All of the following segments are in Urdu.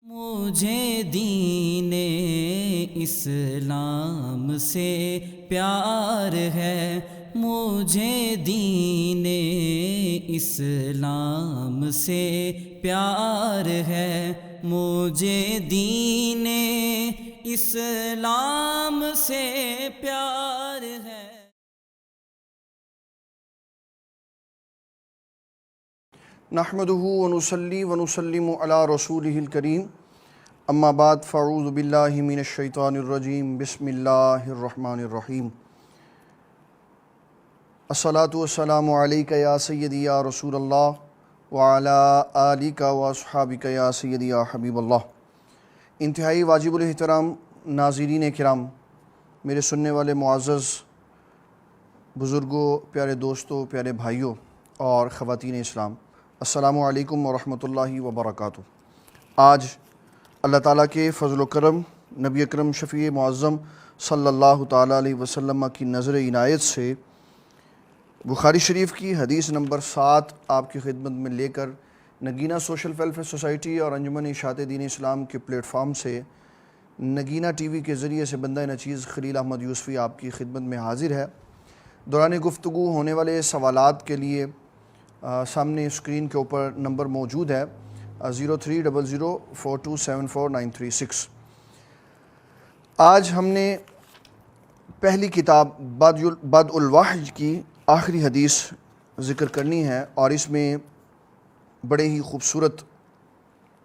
مجھے دین اسلام سے پیار ہے، مجھے دین اسلام سے پیار ہے، مجھے دین اسلام سے پیار ہے۔ نحمده ونصلي ونسلم على رسوله الكريم اما بعد فاعوذ باللہ من الشیطان الرجیم بسم اللہ الرحمن الرحیم الصلاة والسلام علیک یا سیدی یا رسول اللہ وعلی آلک واصحابک یا سیدی یا حبیب اللہ۔ انتہائی واجب الاحترام ناظرین کرام، میرے سننے والے معزز بزرگوں، پیارے دوستوں، پیارے بھائیوں اور خواتین اسلام، السلام علیکم ورحمۃ اللہ وبرکاتہ۔ آج اللہ تعالیٰ کے فضل و کرم، نبی اکرم شفیع معظم صلی اللہ تعالیٰ علیہ وسلم کی نظر عنایت سے بخاری شریف کی حدیث نمبر 7 آپ کی خدمت میں لے کر نگینہ سوشل ویلفیئر سوسائٹی اور انجمن اشاعت دین اسلام کے پلیٹ فارم سے نگینہ ٹی وی کے ذریعے سے بندہ نچیز خلیل احمد یوسفی آپ کی خدمت میں حاضر ہے۔ دوران گفتگو ہونے والے سوالات کے لیے سامنے اسکرین کے اوپر نمبر موجود ہے 0300427496۔ آج ہم نے پہلی کتاب بدء الوحی کی آخری حدیث ذکر کرنی ہے، اور اس میں بڑے ہی خوبصورت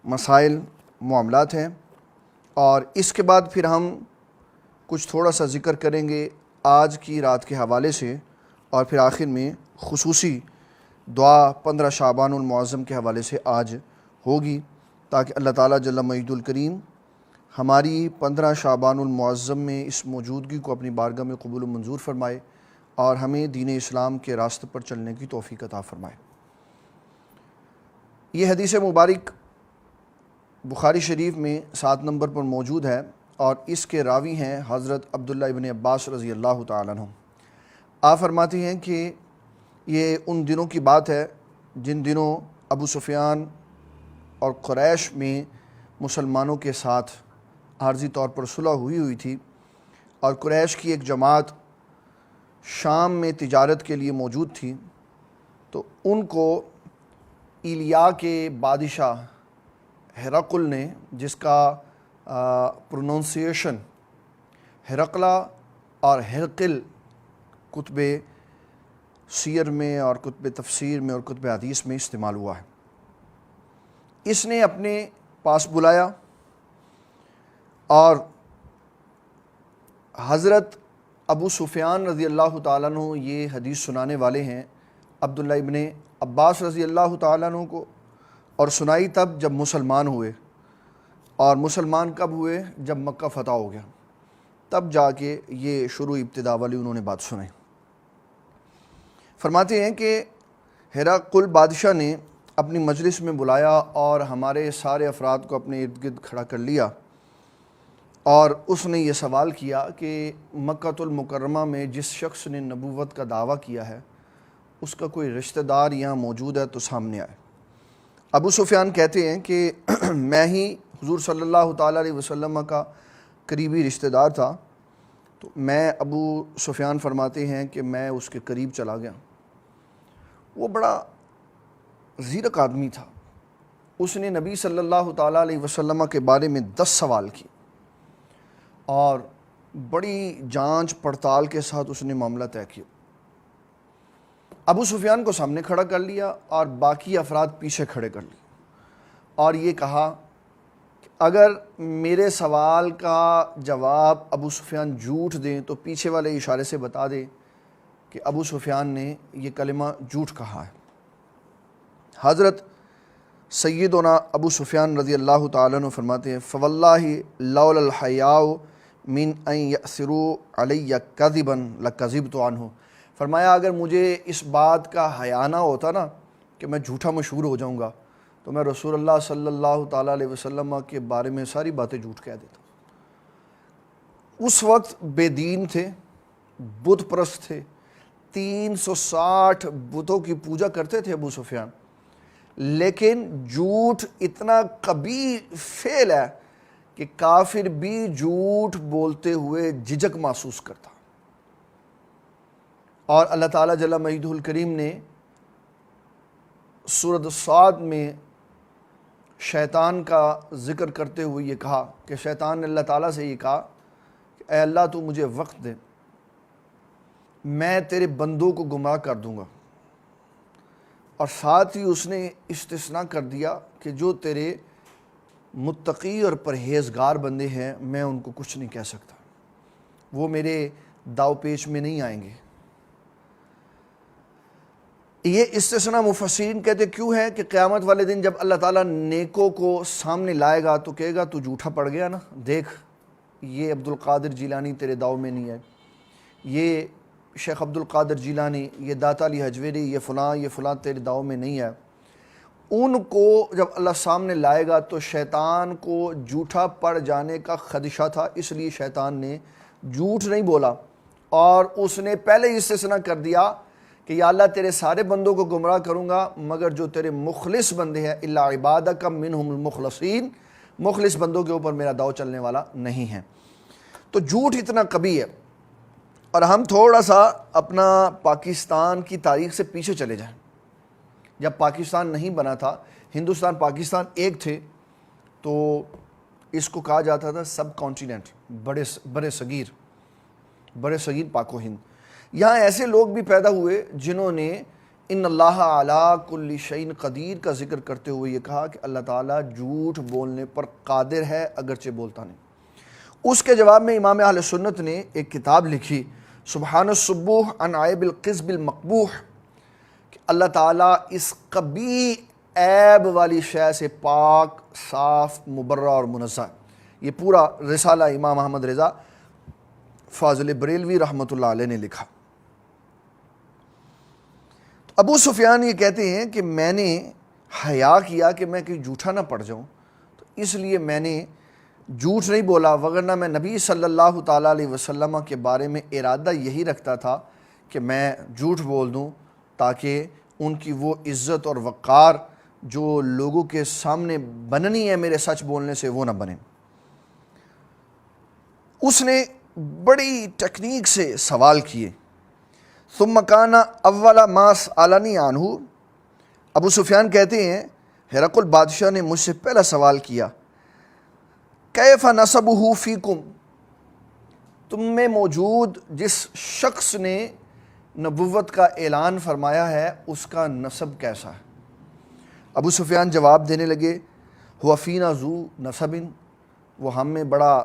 مسائل معاملات ہیں، اور اس کے بعد پھر ہم کچھ تھوڑا سا ذکر کریں گے آج کی رات کے حوالے سے، اور پھر آخر میں خصوصی دعا 15 شعبان المعظم کے حوالے سے آج ہوگی، تاکہ اللہ تعالیٰ جل مجید الکریم ہماری 15 شعبان المعظم میں اس موجودگی کو اپنی بارگاہ میں قبول و منظور فرمائے اور ہمیں دین اسلام کے راستے پر چلنے کی توفیق عطا فرمائے۔ یہ حدیث مبارک بخاری شریف میں 7 نمبر پر موجود ہے، اور اس کے راوی ہیں حضرت عبداللہ ابن عباس رضی اللہ تعالیٰ عنہ۔ آپ فرماتے ہیں کہ یہ ان دنوں کی بات ہے جن دنوں ابو سفیان اور قریش میں مسلمانوں کے ساتھ عارضی طور پر صلح ہوئی تھی، اور قریش کی ایک جماعت شام میں تجارت کے لیے موجود تھی، تو ان کو ایلیا کے بادشاہ ہرقل نے، جس کا پروننسیشن ہرقلہ اور ہرقل کتب سیر میں اور کتب تفسیر میں اور کتب حدیث میں استعمال ہوا ہے، اس نے اپنے پاس بلایا، اور حضرت ابو سفیان رضی اللہ تعالیٰ عنہ یہ حدیث سنانے والے ہیں عبداللہ ابن عباس رضی اللہ تعالیٰ عنہ کو، اور سنائی تب جب مسلمان ہوئے، اور مسلمان کب ہوئے؟ جب مکہ فتح ہو گیا، تب جا کے یہ شروع ابتدا والی انہوں نے بات سنائی۔ فرماتے ہیں کہ ہرقل بادشاہ نے اپنی مجلس میں بلایا اور ہمارے سارے افراد کو اپنے ارد گرد کھڑا کر لیا، اور اس نے یہ سوال کیا کہ مکۃ المکرمہ میں جس شخص نے نبوت کا دعویٰ کیا ہے اس کا کوئی رشتہ دار یہاں موجود ہے تو سامنے آئے۔ ابو سفیان کہتے ہیں کہ میں ہی حضور صلی اللہ تعالیٰ علیہ وسلم کا قریبی رشتہ دار تھا، تو میں ابو سفیان فرماتے ہیں کہ میں اس کے قریب چلا گیا۔ وہ بڑا زیرک آدمی تھا، اس نے نبی صلی اللہ تعالیٰ علیہ وسلم کے بارے میں 10 سوال کیے، اور بڑی جانچ پڑتال کے ساتھ اس نے معاملہ طے کیا۔ ابو سفیان کو سامنے کھڑا کر لیا اور باقی افراد پیچھے کھڑے کر لیے، اور یہ کہا کہ اگر میرے سوال کا جواب ابو سفیان جھوٹ دیں تو پیچھے والے اشارے سے بتا دیں کہ ابو سفیان نے یہ کلمہ جھوٹ کہا ہے۔ حضرت سیدنا ابو سفیان رضی اللہ تعالیٰ عنہ فرماتے ہیں فواللہ لولا الحیاء من ان یأثروا علی کذبا لکذبت عنہ۔ فرمایا اگر مجھے اس بات کا حیا نہ ہوتا نا کہ میں جھوٹا مشہور ہو جاؤں گا، تو میں رسول اللہ صلی اللہ تعالیٰ علیہ وسلم کے بارے میں ساری باتیں جھوٹ کہہ دیتا۔ اس وقت بے دین تھے، بت پرست تھے، 360 بتوں کی پوجا کرتے تھے ابو سفیان، لیکن جھوٹ اتنا قبیح فعل ہے کہ کافر بھی جھوٹ بولتے ہوئے جھجک محسوس کرتا. اور اللہ تعالیٰ جل مجدہ الکریم نے سورۃ الصاد میں شیطان کا ذکر کرتے ہوئے یہ کہا کہ شیطان نے اللہ تعالیٰ سے یہ کہا کہ اے اللہ تو مجھے وقت دے، میں تیرے بندوں کو گمراہ کر دوں گا. اور ساتھ ہی اس نے استثناء کر دیا کہ جو تیرے متقی اور پرہیزگار بندے ہیں میں ان کو کچھ نہیں کہہ سکتا، وہ میرے داؤ پیچ میں نہیں آئیں گے. یہ استثناء مفسرین کہتے کیوں ہے کہ قیامت والے دن جب اللہ تعالیٰ نیکوں کو سامنے لائے گا تو کہے گا تو جھوٹا پڑ گیا نا، دیکھ یہ عبد القادر جیلانی تیرے داؤ میں نہیں ہے، یہ شیخ عبد القادر جیلانی، یہ داتا علی حجویری، یہ فلاں تیرے داؤ میں نہیں ہے. ان کو جب اللہ سامنے لائے گا تو شیطان کو جھوٹا پڑ جانے کا خدشہ تھا، اس لیے شیطان نے جھوٹ نہیں بولا اور اس نے پہلے ہی استثناء کر دیا کہ یا اللہ تیرے سارے بندوں کو گمراہ کروں گا مگر جو تیرے مخلص بندے ہیں الا عبادک منہم المخلصین، مخلص بندوں کے اوپر میرا داؤ چلنے والا نہیں ہے. تو جھوٹ اتنا قبیح ہے. اور ہم تھوڑا سا اپنا پاکستان کی تاریخ سے پیچھے چلے جائیں. جب پاکستان نہیں بنا تھا، ہندوستان پاکستان ایک تھے، تو اس کو کہا جاتا تھا سب کانٹیننٹ، بڑے صغیر پاک و ہند. یہاں ایسے لوگ بھی پیدا ہوئے جنہوں نے ان اللہ علی کل شیء قدیر کا ذکر کرتے ہوئے یہ کہا کہ اللہ تعالیٰ جھوٹ بولنے پر قادر ہے اگرچہ بولتا نہیں. اس کے جواب میں امام اہل سنت نے ایک کتاب لکھی سبحان الصبوح عن عیب القذب المقبوح، کہ اللہ تعالیٰ اس قبیح عیب والی شے سے پاک، صاف، مبرہ اور منزہ. یہ پورا رسالہ امام احمد رضا فاضل بریلوی رحمۃ اللہ علیہ نے لکھا. ابو سفیان یہ کہتے ہیں کہ میں نے حیا کیا کہ میں کہیں جھوٹا نہ پڑ جاؤں، تو اس لیے میں نے جھوٹ نہیں بولا، وگرنہ میں نبی صلی اللہ تعالیٰ علیہ وسلم کے بارے میں ارادہ یہی رکھتا تھا کہ میں جھوٹ بول دوں تاکہ ان کی وہ عزت اور وقار جو لوگوں کے سامنے بننی ہے میرے سچ بولنے سے وہ نہ بنے. اس نے بڑی ٹیکنیک سے سوال کیے. ثم کان اول ما سألنی عنہ، ابو سفیان کہتے ہیں ہرقل بادشاہ نے مجھ سے پہلا سوال کیا کیف نسبہ فیکم، تم میں موجود جس شخص نے نبوت کا اعلان فرمایا ہے اس کا نسب کیسا ہے. ابو سفیان جواب دینے لگے ہوا فینا ذو نسب، وہ ہم میں بڑا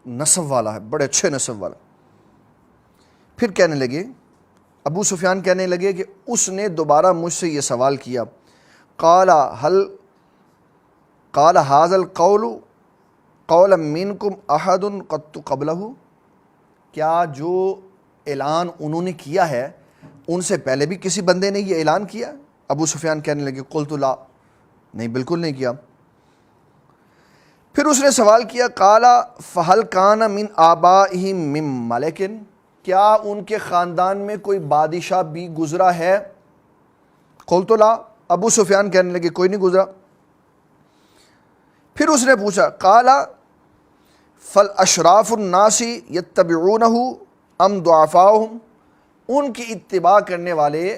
نسب والا ہے، بڑے اچھے نسب والا. پھر کہنے لگے، ابو سفیان کہنے لگے کہ اس نے دوبارہ مجھ سے یہ سوال کیا قال ھذا القول قول منکم احد قط قبلہ، کیا جو اعلان انہوں نے کیا ہے ان سے پہلے بھی کسی بندے نے یہ اعلان کیا؟ ابو سفیان کہنے لگے قلت لا، نہیں بالکل نہیں کیا. پھر اس نے سوال کیا قال فہل کان من آبائہم من ملک، کیا ان کے خاندان میں کوئی بادشاہ بھی گزرا ہے؟ قلت لا، ابو سفیان کہنے لگے کوئی نہیں گزرا. پھر اس نے پوچھا قال فالاشراف الناس یتبعونہ ام ضعفاؤہم، ان کی اتباع کرنے والے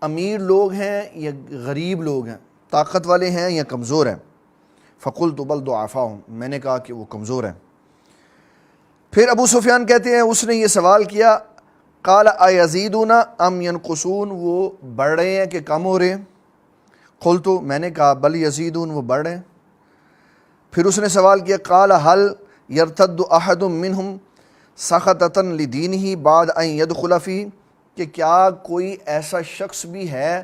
امیر لوگ ہیں یا غریب لوگ ہیں، طاقت والے ہیں یا کمزور ہیں؟ فقلت بل ضعفاؤہم، میں نے کہا کہ وہ کمزور ہیں. پھر ابو سفیان کہتے ہیں اس نے یہ سوال کیا قال ایزیدون ام ینقصون، وہ بڑھ رہے ہیں کہ کم ہو رہے ہیں؟ قلت، میں نے کہا بل یزیدون، وہ بڑھ رہے ہیں. پھر اس نے سوال کیا قال هل یرتد احد منہم سخطۃ لدینہ بعد ان یدخل فیہ، کہ کیا کوئی ایسا شخص بھی ہے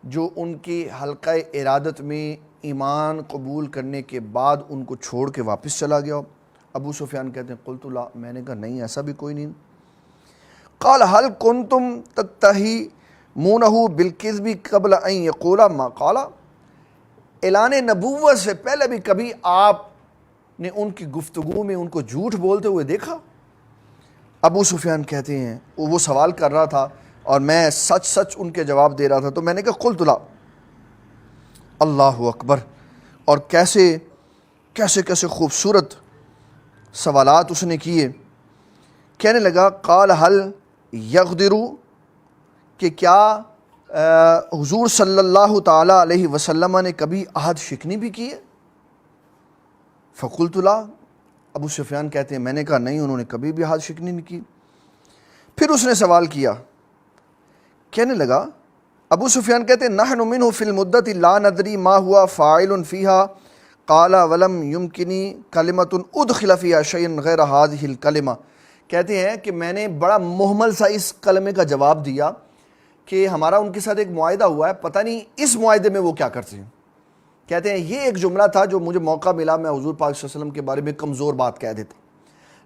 جو ان کی حلقہ ارادت میں ایمان قبول کرنے کے بعد ان کو چھوڑ کے واپس چلا گیا ہو؟ ابو سفیان کہتے ہیں قلت لا، میں نے کہا نہیں ایسا بھی کوئی نہیں. قال هل کنتم تتہمونہ بالکذب قبل ان یقول ما قال، اعلان نبوت سے پہلے بھی کبھی آپ نے ان کی گفتگو میں ان کو جھوٹ بولتے ہوئے دیکھا؟ ابو سفیان کہتے ہیں وہ سوال کر رہا تھا اور میں سچ ان کے جواب دے رہا تھا، تو میں نے کہا قلت لا. اللہ اکبر. اور کیسے کیسے کیسے خوبصورت سوالات اس نے کیے. کہنے لگا قال حل یغدر، کہ کیا حضور صلی اللہ تعالیٰ علیہ وسلم نے کبھی عہد شکنی بھی کی ہے؟ فقلت لا، ابو سفیان کہتے ہیں میں نے کہا نہیں، انہوں نے کبھی بھی عہد شکنی نہیں کی. پھر اس نے سوال کیا، کہنے لگا ابو سفیان کہتے ہیں نحن منہ فی المدت لا ندری ما ہوا فاعل فیہا قال ولم یمکنی کلمۃ ادخل فیہا شیء غیر ہذہ الکلمہ. کہتے ہیں کہ میں نے بڑا محمل سا اس کلمے کا جواب دیا کہ ہمارا ان کے ساتھ ایک معاہدہ ہوا ہے، پتہ نہیں اس معاہدے میں وہ کیا کرتے ہیں. کہتے ہیں یہ ایک جملہ تھا جو مجھے موقع ملا، میں حضور پاک صلی اللہ علیہ وسلم کے بارے میں کمزور بات کہہ دیتا،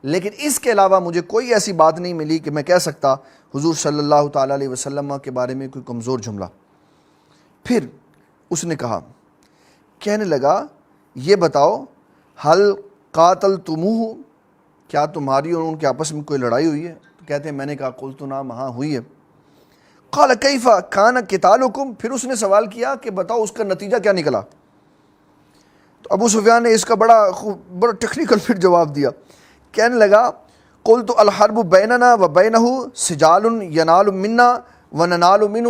لیکن اس کے علاوہ مجھے کوئی ایسی بات نہیں ملی کہ میں کہہ سکتا حضور صلی اللہ تعالیٰ علیہ وسلم کے بارے میں کوئی کمزور جملہ. پھر اس نے کہا، کہنے لگا یہ بتاؤ حل قاتلتموہ، کیا تمہاری اور ان کے آپس میں کوئی لڑائی ہوئی ہے؟ تو کہتے ہیں میں نے کہا قلت نعم، ہاں ہوئی ہے. قال کیف کان قتالکم، پھر اس نے سوال کیا کہ بتاؤ اس کا نتیجہ کیا نکلا. تو ابو سفیان نے اس کا بڑا ٹیکنیکل پھر جواب دیا. کہنے لگا قلت الحرب بیننا و بینہ سجال ینال منا وننال منہ،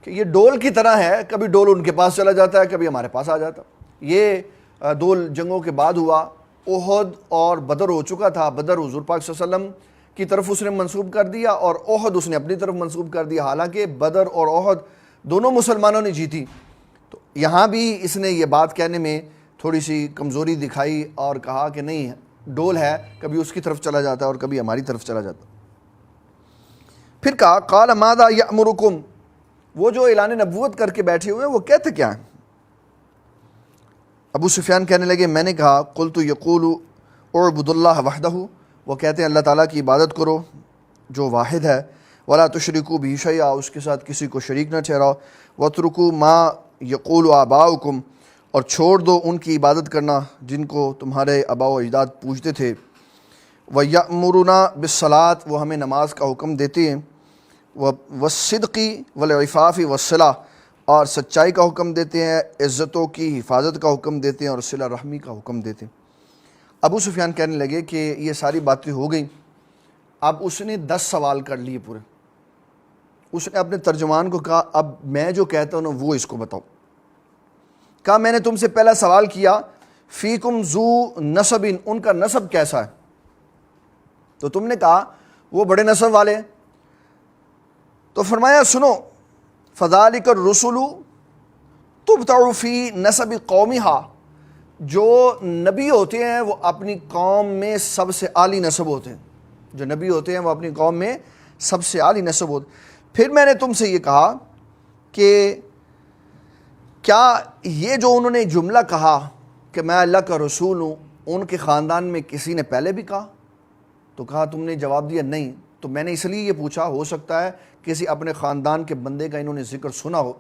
کہ یہ ڈول کی طرح ہے، کبھی ڈول ان کے پاس چلا جاتا ہے، کبھی ہمارے پاس آ جاتا. یہ دو جنگوں کے بعد ہوا، احد اور بدر ہو چکا تھا. بدر حضور پاک صلی اللہ علیہ وسلم کی طرف اس نے منسوب کر دیا اور احد اس نے اپنی طرف منسوب کر دیا، حالانکہ بدر اور احد دونوں مسلمانوں نے جیتی. تو یہاں بھی اس نے یہ بات کہنے میں تھوڑی سی کمزوری دکھائی اور کہا کہ نہیں، ڈول ہے، کبھی اس کی طرف چلا جاتا ہے اور کبھی ہماری طرف چلا جاتا. پھر کہا قال ماذا یأمرکم، وہ جو اعلان نبوت کر کے بیٹھے ہوئے ہیں وہ کہتے کیا ہیں؟ ابو سفیان کہنے لگے میں نے کہا قلت یقول اعبد اللہ وحدہ، وہ کہتے ہیں اللہ تعالیٰ کی عبادت کرو جو واحد ہے، ولا تشرکوا بہ شیئا، اس کے ساتھ کسی کو شریک نہ ٹھہراؤ، واترکوا ما یقول آباؤکم، اور چھوڑ دو ان کی عبادت کرنا جن کو تمہارے آباء و اجداد پوجتے تھے. وَيَأْمُرُنَا بِالصَّلَاةِ، وہ ہمیں نماز کا حکم دیتے ہیں، وَالصِّدْقِ وَالْعِفَافِ وَالصِّلَةِ، اور سچائی کا حکم دیتے ہیں، عزتوں کی حفاظت کا حکم دیتے ہیں اور صلہ رحمی کا حکم دیتے ہیں. ابو سفیان کہنے لگے کہ یہ ساری باتیں ہو گئیں. اب اس نے 10 سوال کر لیے پورے. اس نے اپنے ترجمان کو کہا اب میں جو کہتا ہوں نا وہ اس کو بتاؤ. کہا میں نے تم سے پہلا سوال کیا فیکم ذو نسب، ان کا نسب کیسا ہے؟ تو تم نے کہا وہ بڑے نسب والے. تو فرمایا سنو، فذالک الرسل تبتع فی نسب قومہا، جو نبی ہوتے ہیں وہ اپنی قوم میں سب سے عالی نسب ہوتے ہیں، جو نبی ہوتے ہیں وہ اپنی قوم میں سب سے عالی نسب ہوتے ہیں. پھر میں نے تم سے یہ کہا کہ کیا یہ جو انہوں نے جملہ کہا کہ میں اللہ کا رسول ہوں، ان کے خاندان میں کسی نے پہلے بھی کہا؟ تو کہا تم نے جواب دیا نہیں. تو میں نے اس لیے یہ پوچھا، ہو سکتا ہے کسی اپنے خاندان کے بندے کا انہوں نے ذکر سنا ہو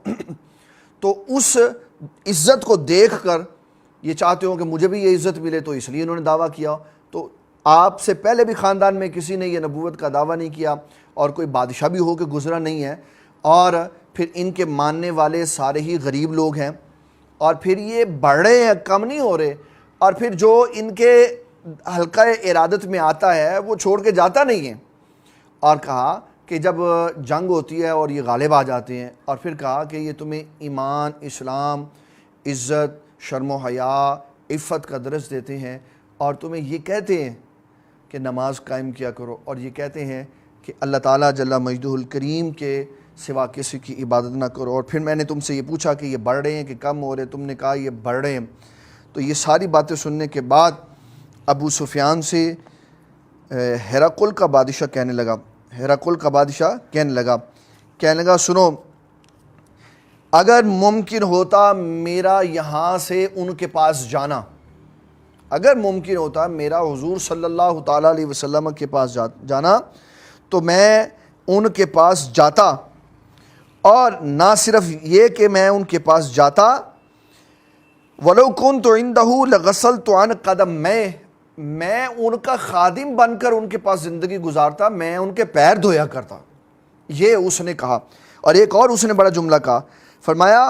تو اس عزت کو دیکھ کر یہ چاہتے ہو کہ مجھے بھی یہ عزت ملے، تو اس لیے انہوں نے دعویٰ کیا. تو آپ سے پہلے بھی خاندان میں کسی نے یہ نبوت کا دعویٰ نہیں کیا اور کوئی بادشاہ بھی ہو کے گزرا نہیں ہے، اور پھر ان کے ماننے والے سارے ہی غریب لوگ ہیں، اور پھر یہ بڑھ رہے ہیں، کم نہیں ہو رہے، اور پھر جو ان کے حلقہ ارادت میں آتا ہے وہ چھوڑ کے جاتا نہیں ہے. اور کہا کہ جب جنگ ہوتی ہے اور یہ غالب آ جاتے ہیں، اور پھر کہا کہ یہ تمہیں ایمان، اسلام، عزت، شرم و حیا، عفت کا درس دیتے ہیں، اور تمہیں یہ کہتے ہیں کہ نماز قائم کیا کرو، اور یہ کہتے ہیں کہ اللہ تعالیٰ جل مجدہ الکریم کے سوا کسی کی عبادت نہ کرو. اور پھر میں نے تم سے یہ پوچھا کہ یہ بڑھ رہے ہیں کہ کم ہو رہے، تم نے کہا یہ بڑھ رہے ہیں. تو یہ ساری باتیں سننے کے بعد ابو سفیان سے ہرقل کا بادشاہ کہنے لگا سنو، اگر ممکن ہوتا میرا یہاں سے ان کے پاس جانا، اگر ممکن ہوتا میرا حضور صلی اللہ تعالیٰ علیہ وسلم کے پاس جانا تو میں ان کے پاس جاتا، اور نہ صرف یہ کہ میں ان کے پاس جاتا، وَلَوْ كُنْتُ عِنْدَهُ لَغَسَلْتُ عَنْ قَدَمْ، میں ان کا خادم بن کر ان کے پاس زندگی گزارتا، میں ان کے پیر دھویا کرتا. یہ اس نے کہا. اور ایک اور اس نے بڑا جملہ کہا، فرمایا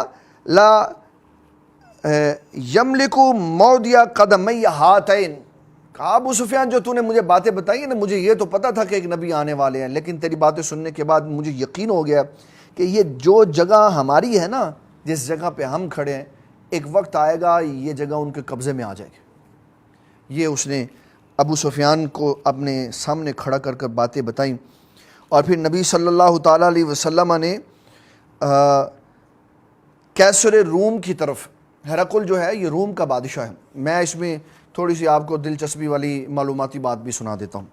لا یملکو مودیا قدمی ہاتین، کہا ابو سفیان جو تو نے مجھے باتیں بتائی ہیں نا، مجھے یہ تو پتہ تھا کہ ایک نبی آنے والے ہیں، لیکن تیری باتیں سننے کے بعد مجھے یقین ہو گیا کہ یہ جو جگہ ہماری ہے نا، جس جگہ پہ ہم کھڑے ہیں، ایک وقت آئے گا یہ جگہ ان کے قبضے میں آ جائے گی۔ یہ اس نے ابو سفیان کو اپنے سامنے کھڑا کر کر باتیں بتائیں۔ اور پھر نبی صلی اللہ تعالیٰ علیہ وسلم نے کیسر روم کی طرف، ہرقل جو ہے یہ روم کا بادشاہ ہے، میں اس میں تھوڑی سی آپ کو دلچسپی والی معلوماتی بات بھی سنا دیتا ہوں۔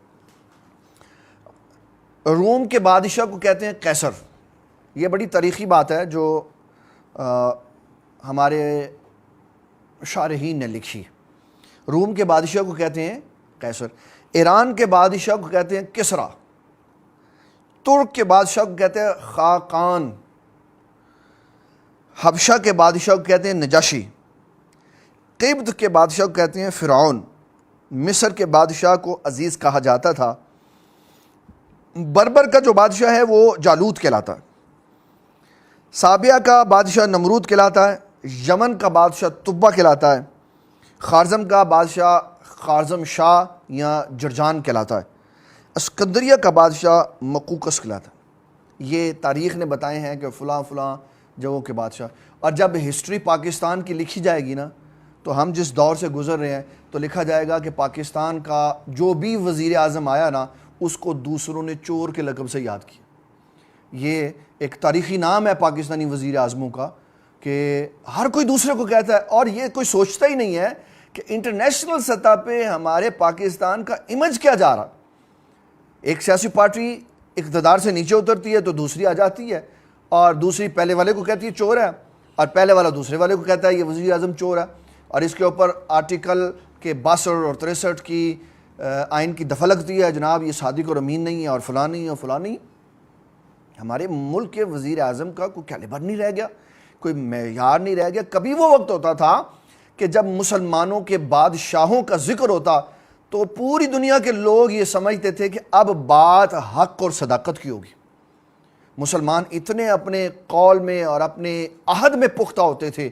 روم کے بادشاہ کو کہتے ہیں قیصر، یہ بڑی تاریخی بات ہے جو ہمارے شارحین نے لکھی۔ روم کے بادشاہ کو کہتے ہیں قیصر، ایران کے بادشاہ کو کہتے ہیں کسرا، ترک کے بادشاہ کو کہتے ہیں خاقان، حبشہ کے بادشاہ کو کہتے ہیں نجاشی، قبط کے بادشاہ کو کہتے ہیں فرعون، مصر کے بادشاہ کو عزیز کہا جاتا تھا، بربر کا جو بادشاہ ہے وہ جالوت کہلاتا ہے، سابیہ کا بادشاہ نمرود کہلاتا ہے، یمن کا بادشاہ تبا کہلاتا ہے، خارزم کا بادشاہ خارزم شاہ یا جرجان کہلاتا ہے، اسکندریہ کا بادشاہ مقوقس کہلاتا ہے۔ یہ تاریخ نے بتائے ہیں کہ فلاں فلاں جگہوں کے بادشاہ۔ اور جب ہسٹری پاکستان کی لکھی جائے گی نا، تو ہم جس دور سے گزر رہے ہیں تو لکھا جائے گا کہ پاکستان کا جو بھی وزیر اعظم آیا نا، اس کو دوسروں نے چور کے لقب سے یاد کیا۔ یہ ایک تاریخی نام ہے پاکستانی وزیر اعظموں کا کہ ہر کوئی دوسرے کو کہتا ہے، اور یہ کوئی سوچتا ہی نہیں ہے کہ انٹرنیشنل سطح پہ ہمارے پاکستان کا امیج کیا جا رہا۔ ایک سیاسی پارٹی اقتدار سے نیچے اترتی ہے تو دوسری آ جاتی ہے، اور دوسری پہلے والے کو کہتی ہے چور ہے، اور پہلے والا دوسرے والے کو کہتا ہے یہ وزیر اعظم چور ہے، اور اس کے اوپر آرٹیکل کے 62 اور 63 کی آئین کی دفعہ لگتی ہے، جناب یہ صادق اور امین نہیں ہے، اور فلاں نہیں ہے اور فلاں نہیں۔ ہمارے ملک کے وزیر اعظم کا کوئی کیلیبر نہیں رہ گیا، کوئی معیار نہیں رہ گیا۔ کبھی وہ وقت ہوتا تھا کہ جب مسلمانوں کے بادشاہوں کا ذکر ہوتا تو پوری دنیا کے لوگ یہ سمجھتے تھے کہ اب بات حق اور صداقت کی ہوگی۔ مسلمان اتنے اپنے قول میں اور اپنے عہد میں پختہ ہوتے تھے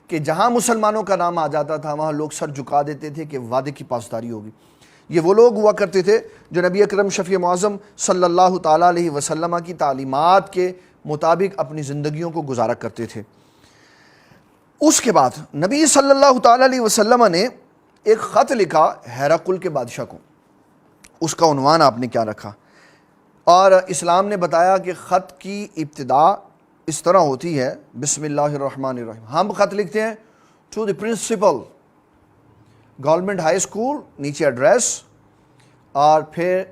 کہ جہاں مسلمانوں کا نام آ جاتا تھا وہاں لوگ سر جھکا دیتے تھے کہ وعدے کی پاسداری ہوگی۔ یہ وہ لوگ ہوا کرتے تھے جو نبی اکرم شفیع معظم صلی اللہ تعالیٰ علیہ وسلم کی تعلیمات کے مطابق اپنی زندگیوں کو گزارا کرتے تھے۔ اس کے بعد نبی صلی اللہ تعالیٰ علیہ وسلم نے ایک خط لکھا ہرقل کے بادشاہ کو۔ اس کا عنوان آپ نے کیا رکھا؟ اور اسلام نے بتایا کہ خط کی ابتدا اس طرح ہوتی ہے، بسم اللہ الرحمن الرحیم۔ ہم خط لکھتے ہیں to the principal, government high school, نیچے ایڈریس، اور پھر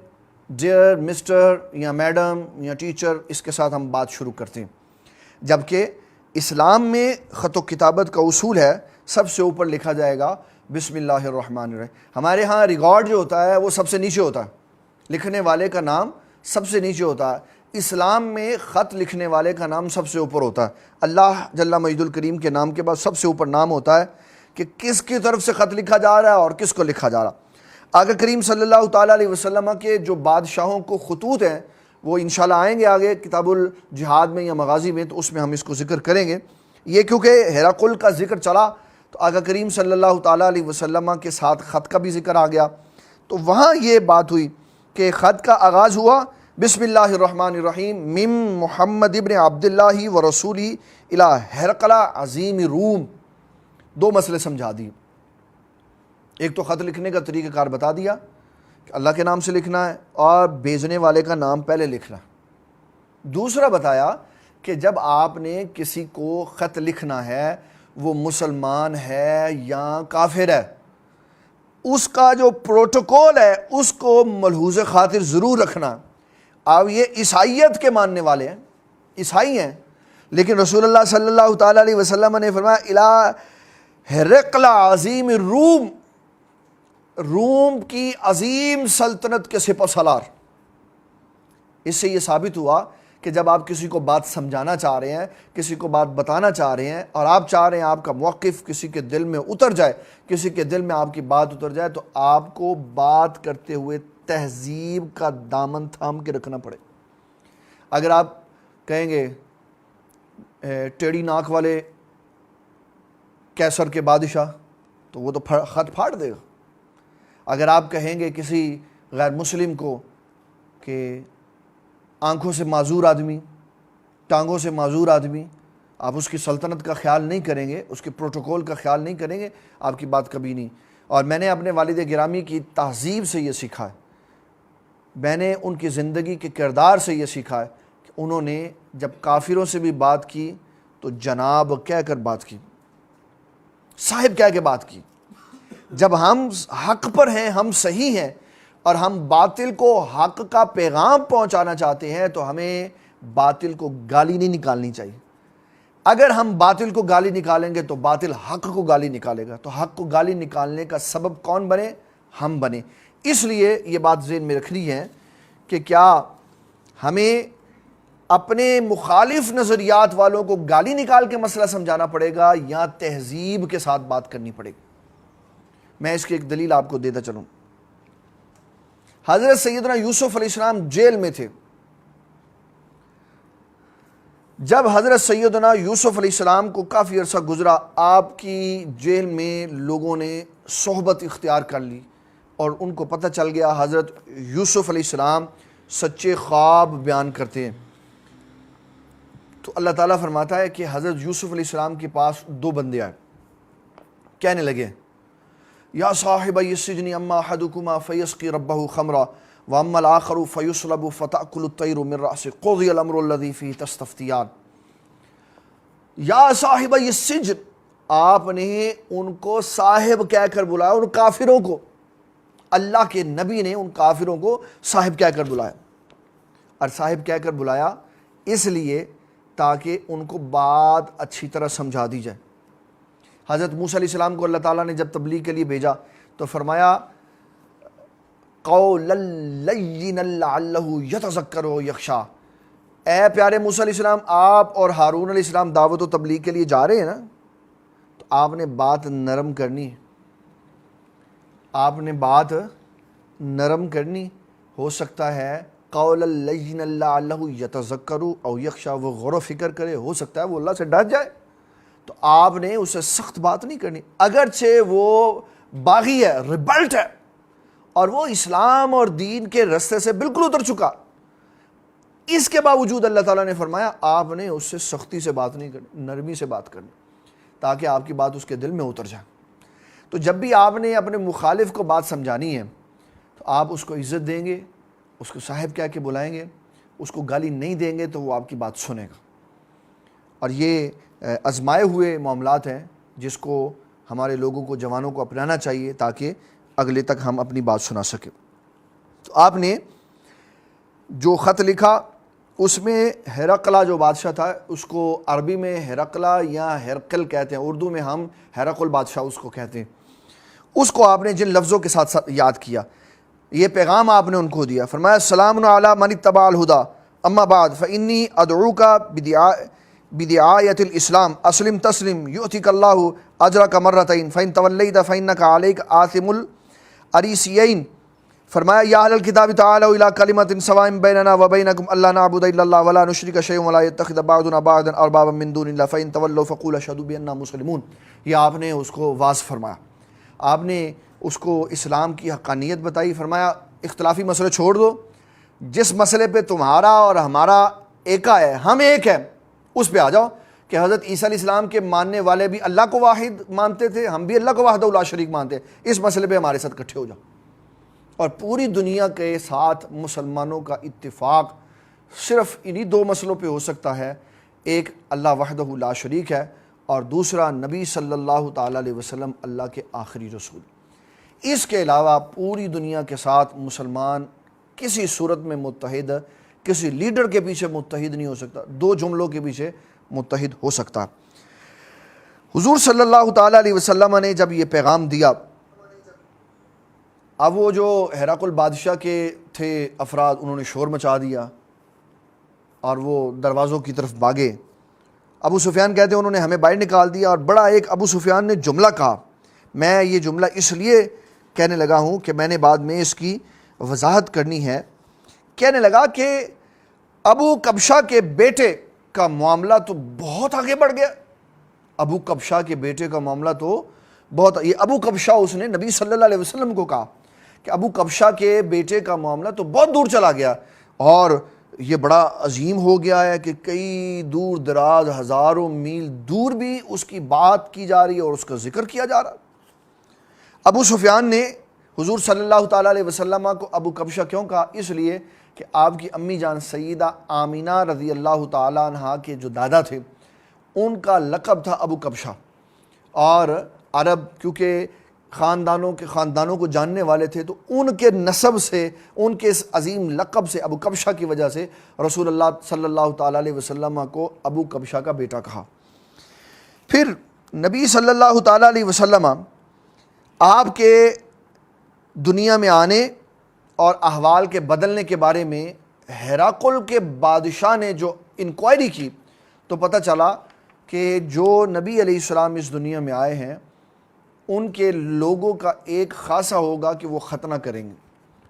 ڈیئر مسٹر یا میڈم یا ٹیچر، اس کے ساتھ ہم بات شروع کرتے ہیں۔ جبکہ اسلام میں خط و کتابت کا اصول ہے سب سے اوپر لکھا جائے گا بسم اللہ الرحمن الرحیم۔ ہمارے ہاں ریکارڈ جو ہوتا ہے وہ سب سے نیچے ہوتا ہے، لکھنے والے کا نام سب سے نیچے ہوتا ہے۔ اسلام میں خط لکھنے والے کا نام سب سے اوپر ہوتا ہے۔ اللہ جل مجید الکریم کے نام کے بعد سب سے اوپر نام ہوتا ہے کہ کس کی طرف سے خط لکھا جا رہا ہے اور کس کو لکھا جا رہا ہے۔ آقا کریم صلی اللہ تعالیٰ علیہ وسلم کے جو بادشاہوں کو خطوط ہیں وہ انشاءاللہ آئیں گے آگے کتاب الجہاد میں یا مغازی میں، تو اس میں ہم اس کو ذکر کریں گے۔ یہ کیونکہ ہرقل کا ذکر چلا تو آقا کریم صلی اللہ تعالیٰ علیہ وسلم کے ساتھ خط کا بھی ذکر آ گیا، تو وہاں یہ بات ہوئی کہ خط کا آغاز ہوا بسم اللہ الرحمن الرحیم من محمد ابن عبداللہ و رسولی الی ہرقل عظیم روم۔ دو مسئلے سمجھا دیے، ایک تو خط لکھنے کا طریقہ کار بتا دیا کہ اللہ کے نام سے لکھنا ہے اور بھیجنے والے کا نام پہلے لکھنا ہے۔ دوسرا بتایا کہ جب آپ نے کسی کو خط لکھنا ہے وہ مسلمان ہے یا کافر ہے، اس کا جو پروٹوکول ہے اس کو ملحوظ خاطر ضرور رکھنا۔ اب یہ عیسائیت کے ماننے والے ہیں، عیسائی ہیں، لیکن رسول اللہ صلی اللہ تعالیٰ علیہ وسلم نے فرمایا الی ہرقل عظیم الروم، روم کی عظیم سلطنت کے سپہ سالار۔ اس سے یہ ثابت ہوا کہ جب آپ کسی کو بات سمجھانا چاہ رہے ہیں، کسی کو بات بتانا چاہ رہے ہیں، اور آپ چاہ رہے ہیں آپ کا موقف کسی کے دل میں اتر جائے، کسی کے دل میں آپ کی بات اتر جائے، تو آپ کو بات کرتے ہوئے تہذیب کا دامن تھام کے رکھنا پڑے۔ اگر آپ کہیں گے ٹیڑھی ناک والے کیسر کے بادشاہ، تو وہ تو خط پھاڑ دے گا۔ اگر آپ کہیں گے کسی غیر مسلم کو کہ آنکھوں سے معذور آدمی، ٹانگوں سے معذور آدمی، آپ اس کی سلطنت کا خیال نہیں کریں گے، اس کے پروٹوکول کا خیال نہیں کریں گے، آپ کی بات کبھی نہیں۔ اور میں نے اپنے والد گرامی کی تہذیب سے یہ سیکھا ہے، میں نے ان کی زندگی کے کردار سے یہ سیکھا ہے کہ انہوں نے جب کافروں سے بھی بات کی تو جناب کہہ کر بات کی، صاحب کہہ کے بات کی۔ جب ہم حق پر ہیں، ہم صحیح ہیں، اور ہم باطل کو حق کا پیغام پہنچانا چاہتے ہیں، تو ہمیں باطل کو گالی نہیں نکالنی چاہیے۔ اگر ہم باطل کو گالی نکالیں گے تو باطل حق کو گالی نکالے گا، تو حق کو گالی نکالنے کا سبب کون بنے؟ ہم بنے۔ اس لیے یہ بات ذہن میں رکھنی ہے کہ کیا ہمیں اپنے مخالف نظریات والوں کو گالی نکال کے مسئلہ سمجھانا پڑے گا یا تہذیب کے ساتھ بات کرنی پڑے گی؟ میں اس کی ایک دلیل آپ کو دیتا چلوں۔ حضرت سیدنا یوسف علیہ السلام جیل میں تھے۔ جب حضرت سیدنا یوسف علیہ السلام کو کافی عرصہ گزرا، آپ کی جیل میں لوگوں نے صحبت اختیار کر لی اور ان کو پتہ چل گیا حضرت یوسف علیہ السلام سچے خواب بیان کرتے ہیں۔ تو اللہ تعالیٰ فرماتا ہے کہ حضرت یوسف علیہ السلام کے پاس دو بندے آئے، کہنے لگے یا صاحبی السجن اما احدکما فیسقی ربہ خمرا واما الآخر فیصلب فتأکل الطیر من رأسہ قضی الامر الذی فیہ تستفتیان۔ یا صاحبی السجن، آپ نے ان کو صاحب کہہ کر بلایا، ان کافروں کو، اللہ کے نبی نے ان کافروں کو صاحب کہہ کر بلایا۔ اور صاحب کہہ کر بلایا اس لیے تاکہ ان کو بات اچھی طرح سمجھا دی جائے۔ حضرت موسیٰ علیہ السلام کو اللہ تعالیٰ نے جب تبلیغ کے لیے بھیجا تو فرمایا قولا لینا لعلہ یتذکر و یخشی، اے پیارے موسیٰ علیہ السلام، آپ اور ہارون علیہ السلام دعوت و تبلیغ کے لیے جا رہے ہیں نا، تو آپ نے بات نرم کرنی ہے، آپ نے بات نرم کرنی۔ ہو سکتا ہے قولا لینا لعلہ یتذکر او یخشی، وہ غور و فکر کرے، ہو سکتا ہے وہ اللہ سے ڈر جائے، تو آپ نے اسے سخت بات نہیں کرنی، اگرچہ وہ باغی ہے، ریبلٹ ہے، اور وہ اسلام اور دین کے رستے سے بالکل اتر چکا، اس کے باوجود اللہ تعالیٰ نے فرمایا آپ نے اس سے سختی سے بات نہیں کرنی، نرمی سے بات کرنی، تاکہ آپ کی بات اس کے دل میں اتر جائے۔ تو جب بھی آپ نے اپنے مخالف کو بات سمجھانی ہے تو آپ اس کو عزت دیں گے، اس کو صاحب کہہ کے بلائیں گے، اس کو گالی نہیں دیں گے تو وہ آپ کی بات سنے گا۔ اور یہ آزمائے ہوئے معاملات ہیں جس کو ہمارے لوگوں کو، جوانوں کو اپنانا چاہیے تاکہ اگلے تک ہم اپنی بات سنا سکیں۔ تو آپ نے جو خط لکھا اس میں ہرقلہ جو بادشاہ تھا، اس کو عربی میں ہرقلہ یا ہرقل کہتے ہیں، اردو میں ہم ہرقل بادشاہ اس کو کہتے ہیں، اس کو آپ نے جن لفظوں کے ساتھ یاد کیا، یہ پیغام آپ نے ان کو دیا۔ فرمایا السلام علی من اتبع الہدی اما بعد فانی ادعوک بدعایت الاسلام اسلم تسلم یؤتک اللہ اجرک مرتین فان تولیت فانک علیک آثم العریسیین۔ فرمایا یا اہل الکتاب تعالوا الی کلمۃ سواء بیننا وبینکم الا نعبد الا اللہ ولا نشرک شیئا ولا یتخذ بعضنا بعضا اربابا من دون اللہ فان تولوا فقولوا اشہدوا بأننا مسلمون۔ یہ آپ نے اس کو واضح فرمایا، آپ نے اس کو اسلام کی حقانیت بتائی۔ فرمایا اختلافی مسئلے چھوڑ دو، جس مسئلے پہ تمہارا اور ہمارا ایکا ہے، ہم ایک ہیں، اس پہ آ جاؤ کہ حضرت عیسیٰ علیہ السلام کے ماننے والے بھی اللہ کو واحد مانتے تھے، ہم بھی اللہ کو وحدہ لا شریک مانتے ہیں، اس مسئلے پہ ہمارے ساتھ اکٹھے ہو جاؤ۔ اور پوری دنیا کے ساتھ مسلمانوں کا اتفاق صرف انہی دو مسئلوں پہ ہو سکتا ہے، ایک اللہ وحدہ لا شریک ہے، اور دوسرا نبی صلی اللہ تعالیٰ علیہ وسلم اللہ کے آخری رسول۔ اس کے علاوہ پوری دنیا کے ساتھ مسلمان کسی صورت میں متحد، کسی لیڈر کے پیچھے متحد نہیں ہو سکتا، دو جملوں کے پیچھے متحد ہو سکتا۔ حضور صلی اللہ تعالیٰ علیہ وسلم نے جب یہ پیغام دیا، اب وہ جو ہرقل بادشاہ کے تھے افراد، انہوں نے شور مچا دیا اور وہ دروازوں کی طرف بھاگے۔ ابو سفیان کہتے ہیں انہوں نے ہمیں باہر نکال دیا، اور بڑا ایک ابو سفیان نے جملہ کہا، میں یہ جملہ اس لیے کہنے لگا ہوں کہ میں نے بعد میں اس کی وضاحت کرنی ہے۔ کہنے لگا کہ ابو کبشہ کے بیٹے کا معاملہ تو بہت آگے بڑھ گیا، ابو کبشہ کے بیٹے کا معاملہ تو بہت، یہ ابو کبشہ اس نے نبی صلی اللہ علیہ وسلم کو کہا کہ ابو کبشہ کے بیٹے کا معاملہ تو بہت دور چلا گیا اور یہ بڑا عظیم ہو گیا ہے کہ کئی دور دراز ہزاروں میل دور بھی اس کی بات کی جا رہی ہے اور اس کا ذکر کیا جا رہا۔ ابو سفیان نے حضور صلی اللہ تعالیٰ علیہ وسلم کو ابو کبشہ کیوں کہا؟ اس لیے کہ آپ کی امی جان سیدہ آمینہ رضی اللہ تعالیٰ عنہ کے جو دادا تھے ان کا لقب تھا ابو کبشہ، اور عرب کیونکہ خاندانوں کو جاننے والے تھے تو ان کے نسب سے، ان کے اس عظیم لقب سے، ابو کبشہ کی وجہ سے رسول اللہ صلی اللہ تعالیٰ علیہ وسلم کو ابو کبشہ کا بیٹا کہا۔ پھر نبی صلی اللہ تعالیٰ علیہ وسلم آپ کے دنیا میں آنے اور احوال کے بدلنے کے بارے میں ہیراقل کے بادشاہ نے جو انکوائری کی تو پتہ چلا کہ جو نبی علیہ السلام اس دنیا میں آئے ہیں ان کے لوگوں کا ایک خاصہ ہوگا کہ وہ ختنہ کریں گے۔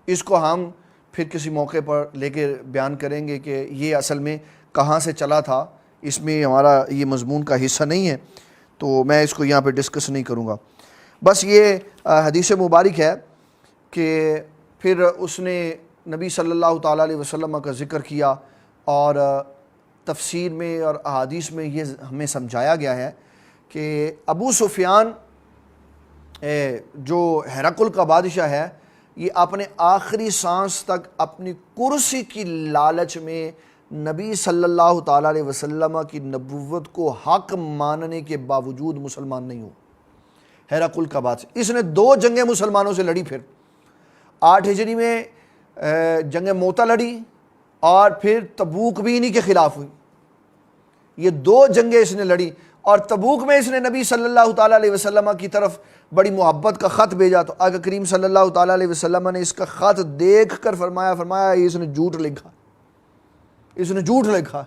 اس کو ہم پھر کسی موقع پر لے کے بیان کریں گے کہ یہ اصل میں کہاں سے چلا تھا، اس میں ہمارا یہ مضمون کا حصہ نہیں ہے تو میں اس کو یہاں پہ ڈسکس نہیں کروں گا۔ بس یہ حدیث مبارک ہے کہ پھر اس نے نبی صلی اللہ تعالیٰ علیہ وسلم کا ذکر کیا، اور تفسیر میں اور احادیث میں یہ ہمیں سمجھایا گیا ہے کہ ابو سفیان جو ہیراقل کا بادشاہ ہے یہ اپنے آخری سانس تک اپنی کرسی کی لالچ میں نبی صلی اللہ تعالیٰ علیہ وسلم کی نبوت کو حق ماننے کے باوجود مسلمان نہیں ہو۔ ہیراقل کا بادشاہ، اس نے 2 جنگیں مسلمانوں سے لڑی، پھر 8 ہجری میں جنگ موتا لڑی اور پھر تبوک بھی انہی کے خلاف ہوئی۔ یہ 2 جنگیں اس نے لڑی، اور تبوک میں اس نے نبی صلی اللہ تعالیٰ علیہ وسلم کی طرف بڑی محبت کا خط بھیجا تو آقا کریم صلی اللہ تعالیٰ علیہ وسلم نے اس کا خط دیکھ کر فرمایا اس نے جھوٹ لکھا،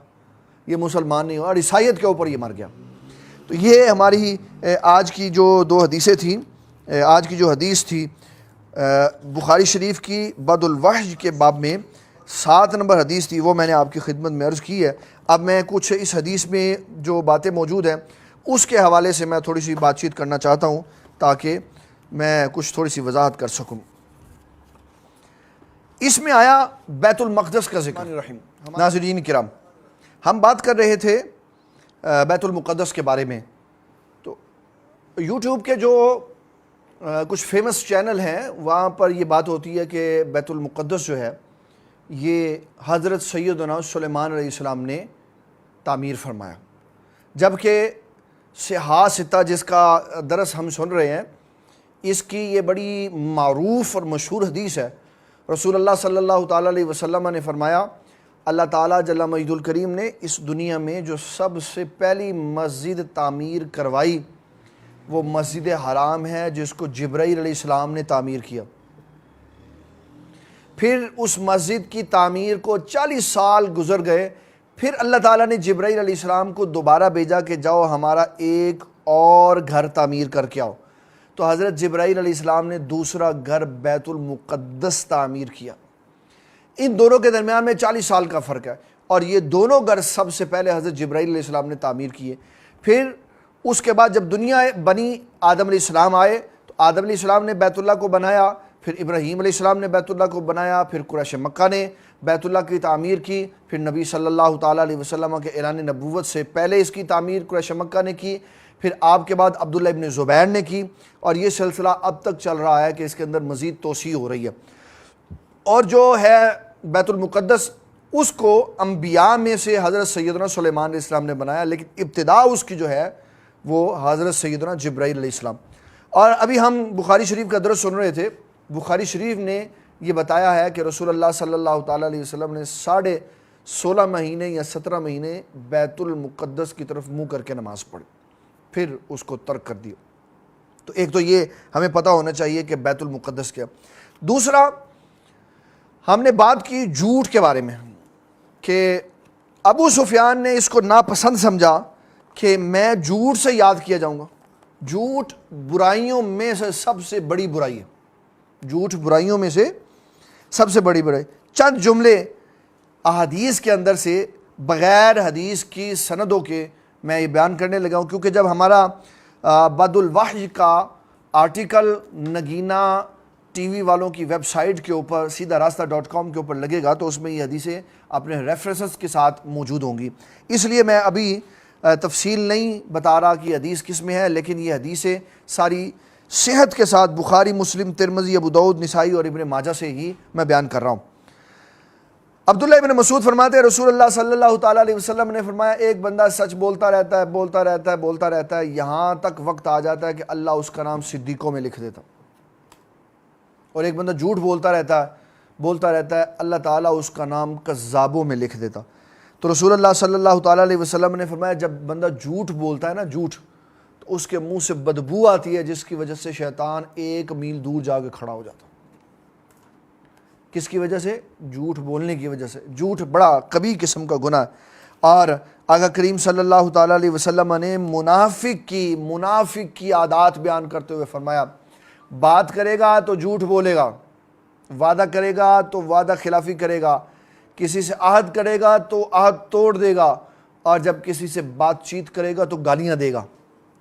یہ مسلمان نہیں ہو، اور عیسائیت کے اوپر یہ مر گیا۔ تو یہ ہماری آج کی جو 2 حدیثیں تھیں، آج کی جو حدیث تھی بخاری شریف کی بدء الوحی کے باب میں 7 نمبر حدیث تھی، وہ میں نے آپ کی خدمت میں عرض کی ہے۔ اب میں کچھ اس حدیث میں جو باتیں موجود ہیں اس کے حوالے سے میں تھوڑی سی بات چیت کرنا چاہتا ہوں تاکہ میں کچھ تھوڑی سی وضاحت کر سکوں۔ اس میں آیا بیت المقدس کا ذکر۔ ناظرین کرام، ہم بات کر رہے تھے بیت المقدس کے بارے میں، تو یوٹیوب کے جو کچھ فیمس چینل ہیں وہاں پر یہ بات ہوتی ہے کہ بیت المقدس جو ہے یہ حضرت سیدنا سلیمان علیہ السلام نے تعمیر فرمایا، جبکہ سیاہ ستہ جس کا درس ہم سن رہے ہیں اس کی یہ بڑی معروف اور مشہور حدیث ہے۔ رسول اللہ صلی اللہ تعالیٰ علیہ وسلم نے فرمایا اللہ تعالیٰ جل مجد الکریم نے اس دنیا میں جو سب سے پہلی مسجد تعمیر کروائی وہ مسجد حرام ہے جس کو جبرائیل علیہ السلام نے تعمیر کیا۔ پھر اس مسجد کی تعمیر کو 40 سال گزر گئے، پھر اللہ تعالیٰ نے جبرائیل علیہ السلام کو دوبارہ بھیجا کہ جاؤ ہمارا ایک اور گھر تعمیر کر کے آؤ، تو حضرت جبرائیل علیہ السلام نے دوسرا گھر بیت المقدس تعمیر کیا۔ ان دونوں کے درمیان میں 40 سال کا فرق ہے، اور یہ دونوں گھر سب سے پہلے حضرت جبرائیل علیہ السلام نے تعمیر کیے۔ پھر اس کے بعد جب دنیا بنی، آدم علیہ السلام آئے تو آدم علیہ السلام نے بیت اللہ کو بنایا، پھر ابراہیم علیہ السلام نے بیت اللہ کو بنایا، پھر قریش مکہ نے بیت اللہ کی تعمیر کی، پھر نبی صلی اللہ تعالیٰ علیہ وسلم کے اعلان نبوت سے پہلے اس کی تعمیر قریش مکہ نے کی، پھر آپ کے بعد عبداللہ ابن زبیر نے کی، اور یہ سلسلہ اب تک چل رہا ہے کہ اس کے اندر مزید توسیع ہو رہی ہے۔ اور جو ہے بیت المقدس اس کو انبیاء میں سے حضرت سیدنا سلیمان علیہ السلام نے بنایا، لیکن ابتدا اس کی جو ہے وہ حضرت سیدنا جبرائیل علیہ السلام۔ اور ابھی ہم بخاری شریف کا درس سن رہے تھے، بخاری شریف نے یہ بتایا ہے کہ رسول اللہ صلی اللہ تعالیٰ علیہ وسلم نے 16.5 مہینے یا 17 مہینے بیت المقدس کی طرف منہ کر کے نماز پڑھی، پھر اس کو ترک کر دیا۔ تو ایک تو یہ ہمیں پتہ ہونا چاہیے کہ بیت المقدس کیا۔ دوسرا، ہم نے بات کی جھوٹ کے بارے میں کہ ابو سفیان نے اس کو ناپسند سمجھا کہ میں جھوٹ سے یاد کیا جاؤں گا۔ جھوٹ برائیوں میں سے سب سے بڑی برائی ہے، جھوٹ برائیوں میں سے سب سے بڑی برائی۔ چند جملے احادیث کے اندر سے بغیر حدیث کی سندوں کے میں یہ بیان کرنے لگا ہوں، کیونکہ جب ہمارا بدء الوحی کا آرٹیکل نگینہ ٹی وی والوں کی ویب سائٹ کے اوپر سیدھا راستہ .com کے اوپر لگے گا تو اس میں یہ حدیثیں اپنے ریفرنسز کے ساتھ موجود ہوں گی. اس لیے میں ابھی تفصیل نہیں بتا رہا کہ یہ حدیث کس میں ہے، لیکن یہ حدیثیں ساری صحت کے ساتھ بخاری، مسلم، ترمذی، ابو داؤد، نسائی اور ابن ماجہ سے ہی میں بیان کر رہا ہوں. عبداللہ ابن مسعود فرماتے ہیں رسول اللہ صلی اللہ تعالیٰ علیہ وسلم نے فرمایا ایک بندہ سچ بولتا رہتا ہے یہاں تک وقت آ جاتا ہے کہ اللہ اس کا نام صدیقوں میں لکھ دیتا، اور ایک بندہ جھوٹ بولتا رہتا ہے اللہ تعالیٰ اس کا نام کذابوں میں لکھ دیتا. تو رسول اللہ صلی اللہ تعالیٰ علیہ وسلم نے فرمایا جب بندہ جھوٹ بولتا ہے نا، جھوٹ، تو اس کے منہ سے بدبو آتی ہے جس کی وجہ سے شیطان 1 میل دور جا کے کھڑا ہو جاتا. کس کی وجہ سے؟ جھوٹ بولنے کی وجہ سے. جھوٹ بڑا کبھی قسم کا گناہ ہے. اور آقا کریم صلی اللہ تعالیٰ علیہ وسلم نے منافق کی عادات بیان کرتے ہوئے فرمایا بات کرے گا تو جھوٹ بولے گا، وعدہ کرے گا تو وعدہ خلافی کرے گا، کسی سے عہد کرے گا تو عہد توڑ دے گا، اور جب کسی سے بات چیت کرے گا تو گالیاں دے گا.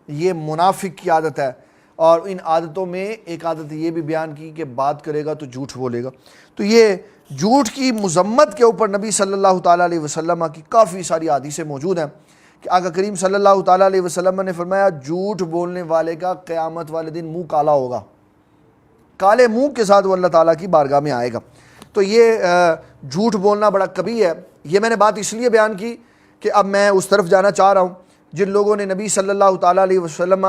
یہ منافق کی عادت ہے. اور ان عادتوں میں ایک عادت یہ بھی بیان کی کہ بات کرے گا تو جھوٹ بولے گا. تو یہ جھوٹ کی مذمت کے اوپر نبی صلی اللہ تعالیٰ علیہ وسلم کی کافی ساری حدیثیں موجود ہیں کہ آقا کریم صلی اللہ تعالیٰ علیہ وسلم نے فرمایا جھوٹ بولنے والے کا قیامت والے دن منہ کالا ہوگا، کالے منہ کے ساتھ وہ اللہ تعالیٰ کی بارگاہ میں آئے گا. تو یہ جھوٹ بولنا بڑا کبھی ہے. یہ میں نے بات اس لیے بیان کی کہ اب میں اس طرف جانا چاہ رہا ہوں جن لوگوں نے نبی صلی اللہ تعالیٰ علیہ وسلم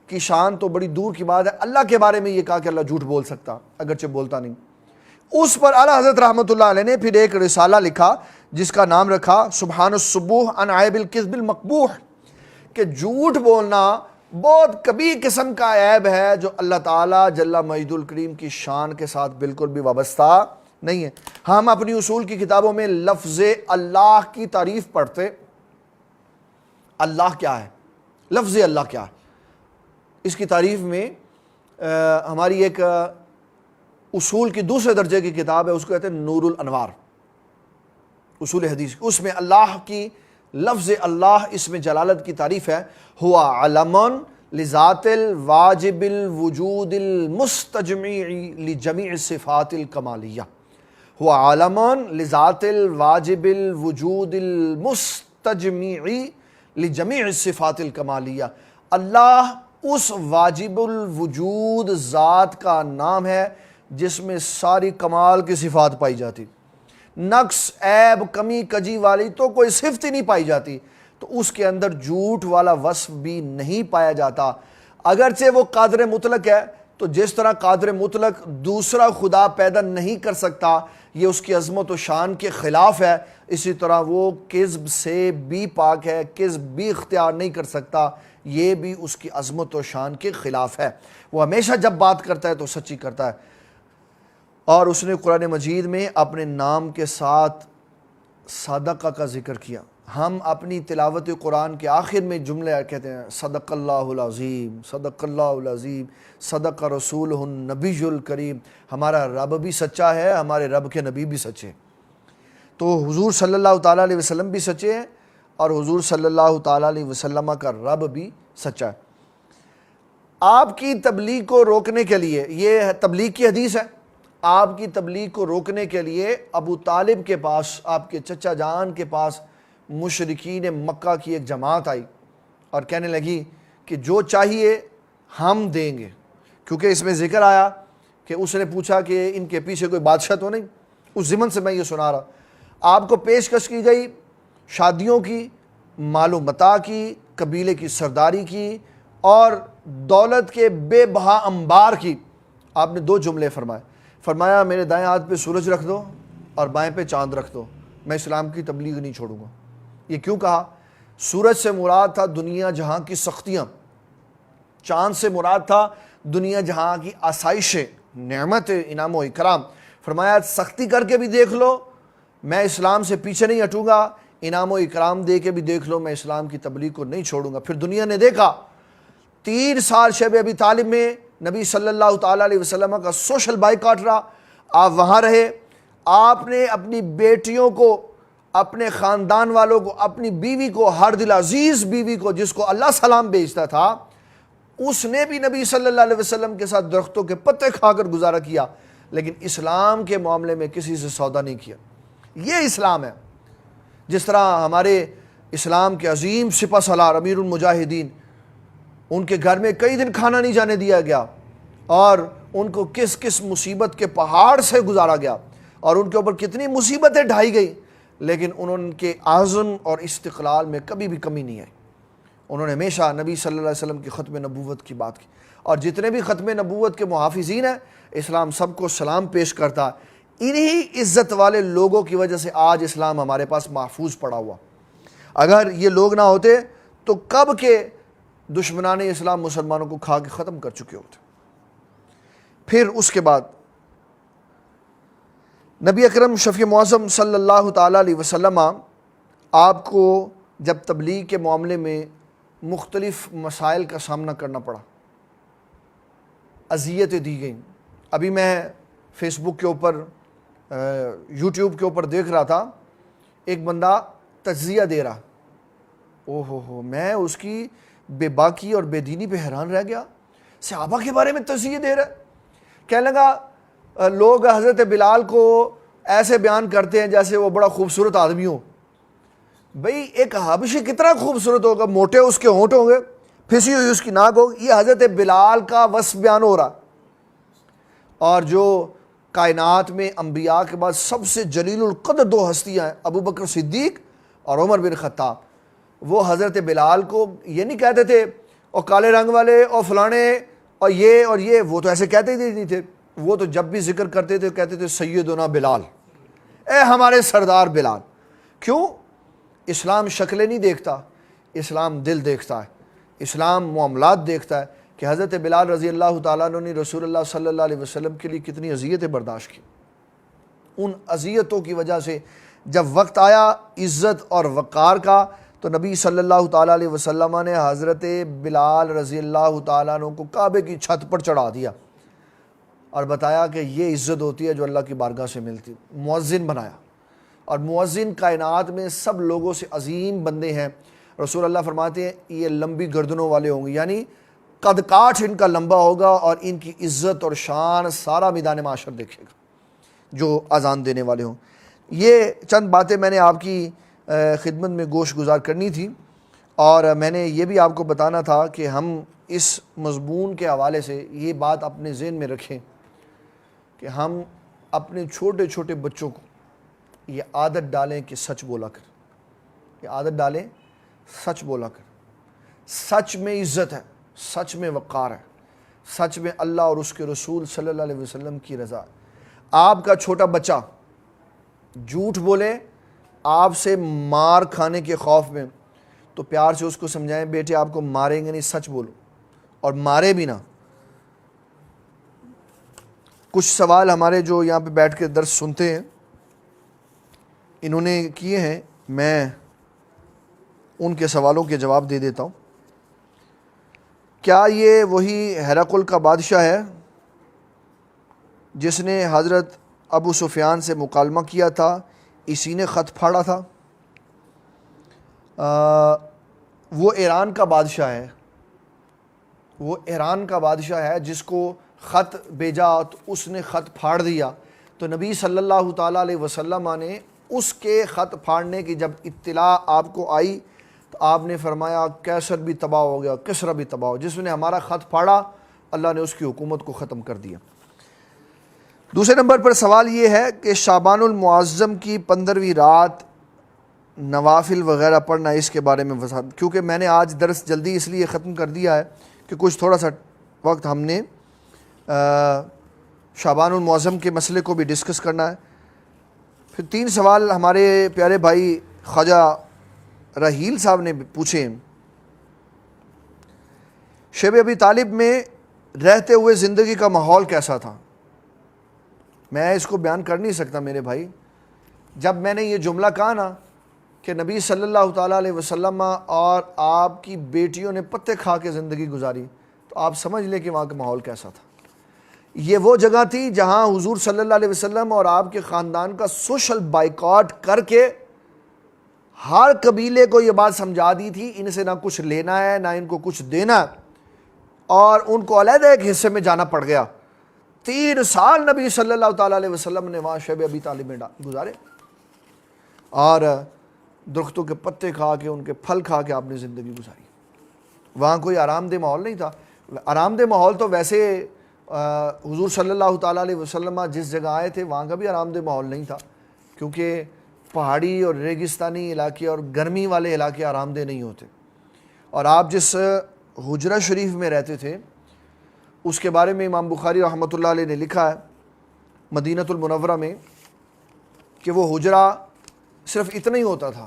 کی شان تو بڑی دور کی بات ہے، اللہ کے بارے میں یہ کہا کہ اللہ جھوٹ بول سکتا اگرچہ بولتا نہیں. اس پر اعلیٰ حضرت رحمۃ اللہ علیہ نے پھر ایک رسالہ لکھا جس کا نام رکھا سبحان الصبوح عن عیب الکذب المقبوح، کہ جھوٹ بولنا بہت کبھی قسم کا عیب ہے جو اللہ تعالیٰ جل مجید الکریم کی شان کے ساتھ بالکل بھی وابستہ نہیں ہے. ہم اپنی اصول کی کتابوں میں لفظ اللہ کی تعریف پڑھتے. اللہ کیا ہے؟ لفظ اللہ کیا ہے؟ اس کی تعریف میں ہماری ایک اصول کی دوسرے درجے کی کتاب ہے، اس کو کہتے ہیں نور الانوار، اصول حدیث. اس میں اللہ کی لفظ اللہ اس میں جلالت کی تعریف ہے. ہوا علم لذات الواجب الوجود المستجمع لجمیع الصفات الکمالیہ. ہوا علم لذات الواجب الوجود المستجمع لجمیع الصفات الکمالیہ. اللہ اس واجب الوجود ذات کا نام ہے جس میں ساری کمال کی صفات پائی جاتی، نقص، عیب، کمی، کجی والی تو کوئی صفت ہی نہیں پائی جاتی. تو اس کے اندر جھوٹ والا وصف بھی نہیں پایا جاتا. اگرچہ وہ قادر مطلق ہے، تو جس طرح قادر مطلق دوسرا خدا پیدا نہیں کر سکتا، یہ اس کی عظمت و شان کے خلاف ہے، اسی طرح وہ کذب سے بھی پاک ہے، کذب بھی اختیار نہیں کر سکتا، یہ بھی اس کی عظمت و شان کے خلاف ہے. وہ ہمیشہ جب بات کرتا ہے تو سچی کرتا ہے. اور اس نے قرآن مجید میں اپنے نام کے ساتھ صدقہ کا ذکر کیا. ہم اپنی تلاوت قرآن کے آخر میں جملے کہتے ہیں صدق اللہ العظیم، صدق اللہ العظیم، صدق رسولہ النبی الکریم. ہمارا رب بھی سچا ہے، ہمارے رب کے نبی بھی سچے. تو حضور صلی اللہ تعالیٰ علیہ وسلم بھی سچے ہیں اور حضور صلی اللہ تعالیٰ علیہ وسلم کا رب بھی سچا ہے. آپ کی تبلیغ کو روکنے کے لیے، یہ تبلیغ کی حدیث ہے، آپ کی تبلیغ کو روکنے کے لیے ابو طالب کے پاس، آپ کے چچا جان کے پاس مشرکین مکہ کی ایک جماعت آئی اور کہنے لگی کہ جو چاہیے ہم دیں گے. کیونکہ اس میں ذکر آیا کہ اس نے پوچھا کہ ان کے پیچھے کوئی بادشاہ تو نہیں. اس ضمن سے میں یہ سنا رہا. آپ کو پیشکش کی گئی شادیوں کی، مال و متاع کی، قبیلے کی سرداری کی اور دولت کے بے بہا انبار کی. آپ نے 2 جملے فرمایا میرے دائیں ہاتھ پہ سورج رکھ دو اور بائیں پہ چاند رکھ دو، میں اسلام کی تبلیغ نہیں چھوڑوں گا. یہ کیوں کہا؟ سورج سے مراد تھا دنیا جہاں کی سختیاں، چاند سے مراد تھا دنیا جہاں کی آسائشیں، نعمت، انعام و اکرام. فرمایا سختی کر کے بھی دیکھ لو میں اسلام سے پیچھے نہیں ہٹوں گا، انعام و اکرام دے کے بھی دیکھ لو میں اسلام کی تبلیغ کو نہیں چھوڑوں گا. پھر دنیا نے دیکھا 3 سال شیب ابی طالب میں نبی صلی اللہ تعالیٰ علیہ وسلم کا سوشل بائیکاٹ رہا. آپ وہاں رہے، آپ نے اپنی بیٹیوں کو اپنے خاندان والوں کو، اپنی بیوی کو، ہر دل عزیز بیوی کو جس کو اللہ سلام بھیجتا تھا، اس نے بھی نبی صلی اللہ علیہ وسلم کے ساتھ درختوں کے پتے کھا کر گزارا کیا، لیکن اسلام کے معاملے میں کسی سے سودا نہیں کیا۔ یہ اسلام ہے۔ جس طرح ہمارے اسلام کے عظیم سپہ سالار امیر المجاہدین، ان کے گھر میں کئی دن کھانا نہیں جانے دیا گیا، اور ان کو کس کس مصیبت کے پہاڑ سے گزارا گیا، اور ان کے اوپر کتنی مصیبتیں ڈھائی گئی، لیکن ان کے عزم اور استقلال میں کبھی بھی کمی نہیں آئی۔ انہوں نے ہمیشہ نبی صلی اللہ علیہ وسلم کی ختم نبوت کی بات کی، اور جتنے بھی ختم نبوت کے محافظین ہیں، اسلام سب کو سلام پیش کرتا ہے۔ انہی عزت والے لوگوں کی وجہ سے آج اسلام ہمارے پاس محفوظ پڑا ہوا۔ اگر یہ لوگ نہ ہوتے تو کب کے دشمنان اسلام مسلمانوں کو کھا کے ختم کر چکے ہوتے۔ پھر اس کے بعد نبی اکرم شفیع معظم صلی اللہ تعالیٰ علیہ وسلم آپ کو جب تبلیغ کے معاملے میں مختلف مسائل کا سامنا کرنا پڑا، اذیتیں دی گئیں۔ ابھی میں فیس بک کے اوپر، یوٹیوب کے اوپر دیکھ رہا تھا، ایک بندہ تجزیہ دے رہا، میں اس کی بے باکی اور بے دینی پہ حیران رہ گیا۔ صحابہ کے بارے میں تجزیہ دے رہا ہے۔ کہنے لگا لوگ حضرت بلال کو ایسے بیان کرتے ہیں جیسے وہ بڑا خوبصورت آدمی ہو۔ بھئی ایک حبشی کتنا خوبصورت ہوگا، موٹے اس کے ہونٹ ہوں گے، پھسی ہوئی اس کی ناک ہوگی، یہ حضرت بلال کا وصف بیان ہو رہا۔ اور جو کائنات میں انبیاء کے بعد سب سے جلیل القدر دو ہستیاں ہیں، ابو بکر صدیق اور عمر بن خطاب، وہ حضرت بلال کو یہ نہیں کہتے تھے اور کالے رنگ والے اور فلانے اور یہ، وہ تو ایسے کہتے ہی نہیں تھے۔ وہ تو جب بھی ذکر کرتے تھے کہتے تھے سیدنا بلال، اے ہمارے سردار بلال۔ کیوں؟ اسلام شکلیں نہیں دیکھتا، اسلام دل دیکھتا ہے، اسلام معاملات دیکھتا ہے کہ حضرت بلال رضی اللہ تعالیٰ عنہ نے رسول اللہ صلی اللہ علیہ وسلم کے لیے کتنی اذیتیں برداشت کی۔ ان اذیتوں کی وجہ سے جب وقت آیا عزت اور وقار کا، تو نبی صلی اللہ تعالیٰ علیہ وسلم نے حضرت بلال رضی اللہ تعالیٰ عنہ کو کعبے کی چھت پر چڑھا دیا اور بتایا کہ یہ عزت ہوتی ہے جو اللہ کی بارگاہ سے ملتی۔ مؤذن بنایا، اور مؤذن کائنات میں سب لوگوں سے عظیم بندے ہیں۔ رسول اللہ فرماتے ہیں یہ لمبی گردنوں والے ہوں گے، یعنی قد کاٹ ان کا لمبا ہوگا، اور ان کی عزت اور شان سارا میدان معاشر دیکھے گا جو اذان دینے والے ہوں۔ یہ چند باتیں میں نے آپ کی خدمت میں گوش گزار کرنی تھی، اور میں نے یہ بھی آپ کو بتانا تھا کہ ہم اس مضمون کے حوالے سے یہ بات اپنے ذہن میں رکھیں کہ ہم اپنے چھوٹے چھوٹے بچوں کو یہ عادت ڈالیں کہ سچ بولا کر، یہ عادت ڈالیں سچ بولا کر۔ سچ میں عزت ہے، سچ میں وقار ہے، سچ میں اللہ اور اس کے رسول صلی اللہ علیہ وسلم کی رضا۔ آپ کا چھوٹا بچہ جھوٹ بولے آپ سے مار کھانے کے خوف میں، تو پیار سے اس کو سمجھائیں بیٹے آپ کو ماریں گے نہیں، سچ بولو، اور مارے بھی نہ۔ کچھ سوال ہمارے جو یہاں پہ بیٹھ کے درس سنتے ہیں انہوں نے کیے ہیں، میں ان کے سوالوں کے جواب دے دیتا ہوں۔ کیا یہ وہی ہرقل کا بادشاہ ہے جس نے حضرت ابو سفیان سے مکالمہ کیا تھا، اسی نے خط پھاڑا تھا؟ وہ ایران کا بادشاہ ہے، وہ ایران کا بادشاہ ہے جس کو خط بھیجا تو اس نے خط پھاڑ دیا، تو نبی صلی اللہ تعالیٰ علیہ وسلم نے اس کے خط پھاڑنے کی جب اطلاع آپ کو آئی تو آپ نے فرمایا کیسر بھی تباہ ہو گیا، کسرا بھی تباہ ہو، جس نے ہمارا خط پھاڑا اللہ نے اس کی حکومت کو ختم کر دیا۔ دوسرے نمبر پر سوال یہ ہے کہ شعبان المعظم کی 15ویں رات نوافل وغیرہ پڑھنا، اس کے بارے میں وضاحت، کیونکہ میں نے آج درس جلدی اس لیے ختم کر دیا ہے کہ کچھ تھوڑا سا وقت ہم نے شعبان المعظم کے مسئلے کو بھی ڈسکس کرنا ہے۔ پھر 3 سوال ہمارے پیارے بھائی خواجہ رحیل صاحب نے پوچھے۔ شیب ابی طالب میں رہتے ہوئے زندگی کا ماحول کیسا تھا؟ میں اس کو بیان کر نہیں سکتا میرے بھائی۔ جب میں نے یہ جملہ کہا نا کہ نبی صلی اللہ تعالیٰ علیہ وسلم اور آپ کی بیٹیوں نے پتے کھا کے زندگی گزاری، تو آپ سمجھ لیں کہ وہاں کا ماحول کیسا تھا۔ یہ وہ جگہ تھی جہاں حضور صلی اللہ علیہ وسلم اور آپ کے خاندان کا سوشل بائیکاٹ کر کے ہر قبیلے کو یہ بات سمجھا دی تھی ان سے نہ کچھ لینا ہے نہ ان کو کچھ دینا ہے، اور ان کو علیحدہ ایک حصے میں جانا پڑ گیا۔ 3 سال نبی صلی اللہ تعالیٰ علیہ وسلم نے وہاں شیب ابی طالب میں گزارے، اور درختوں کے پتے کھا کے ان کے پھل کھا کے آپ نے زندگی گزاری۔ وہاں کوئی آرام دہ ماحول نہیں تھا۔ آرام دہ ماحول تو ویسے حضور صلی اللہ تعالیٰ علیہ وسلم جس جگہ آئے تھے وہاں کا بھی آرام دہ ماحول نہیں تھا، کیونکہ پہاڑی اور ریگستانی علاقے اور گرمی والے علاقے آرام دہ نہیں ہوتے۔ اور آپ جس حجرہ شریف میں رہتے تھے اس کے بارے میں امام بخاری رحمۃ اللہ علیہ نے لکھا ہے مدینہ المنورہ میں کہ وہ حجرہ صرف اتنا ہی ہوتا تھا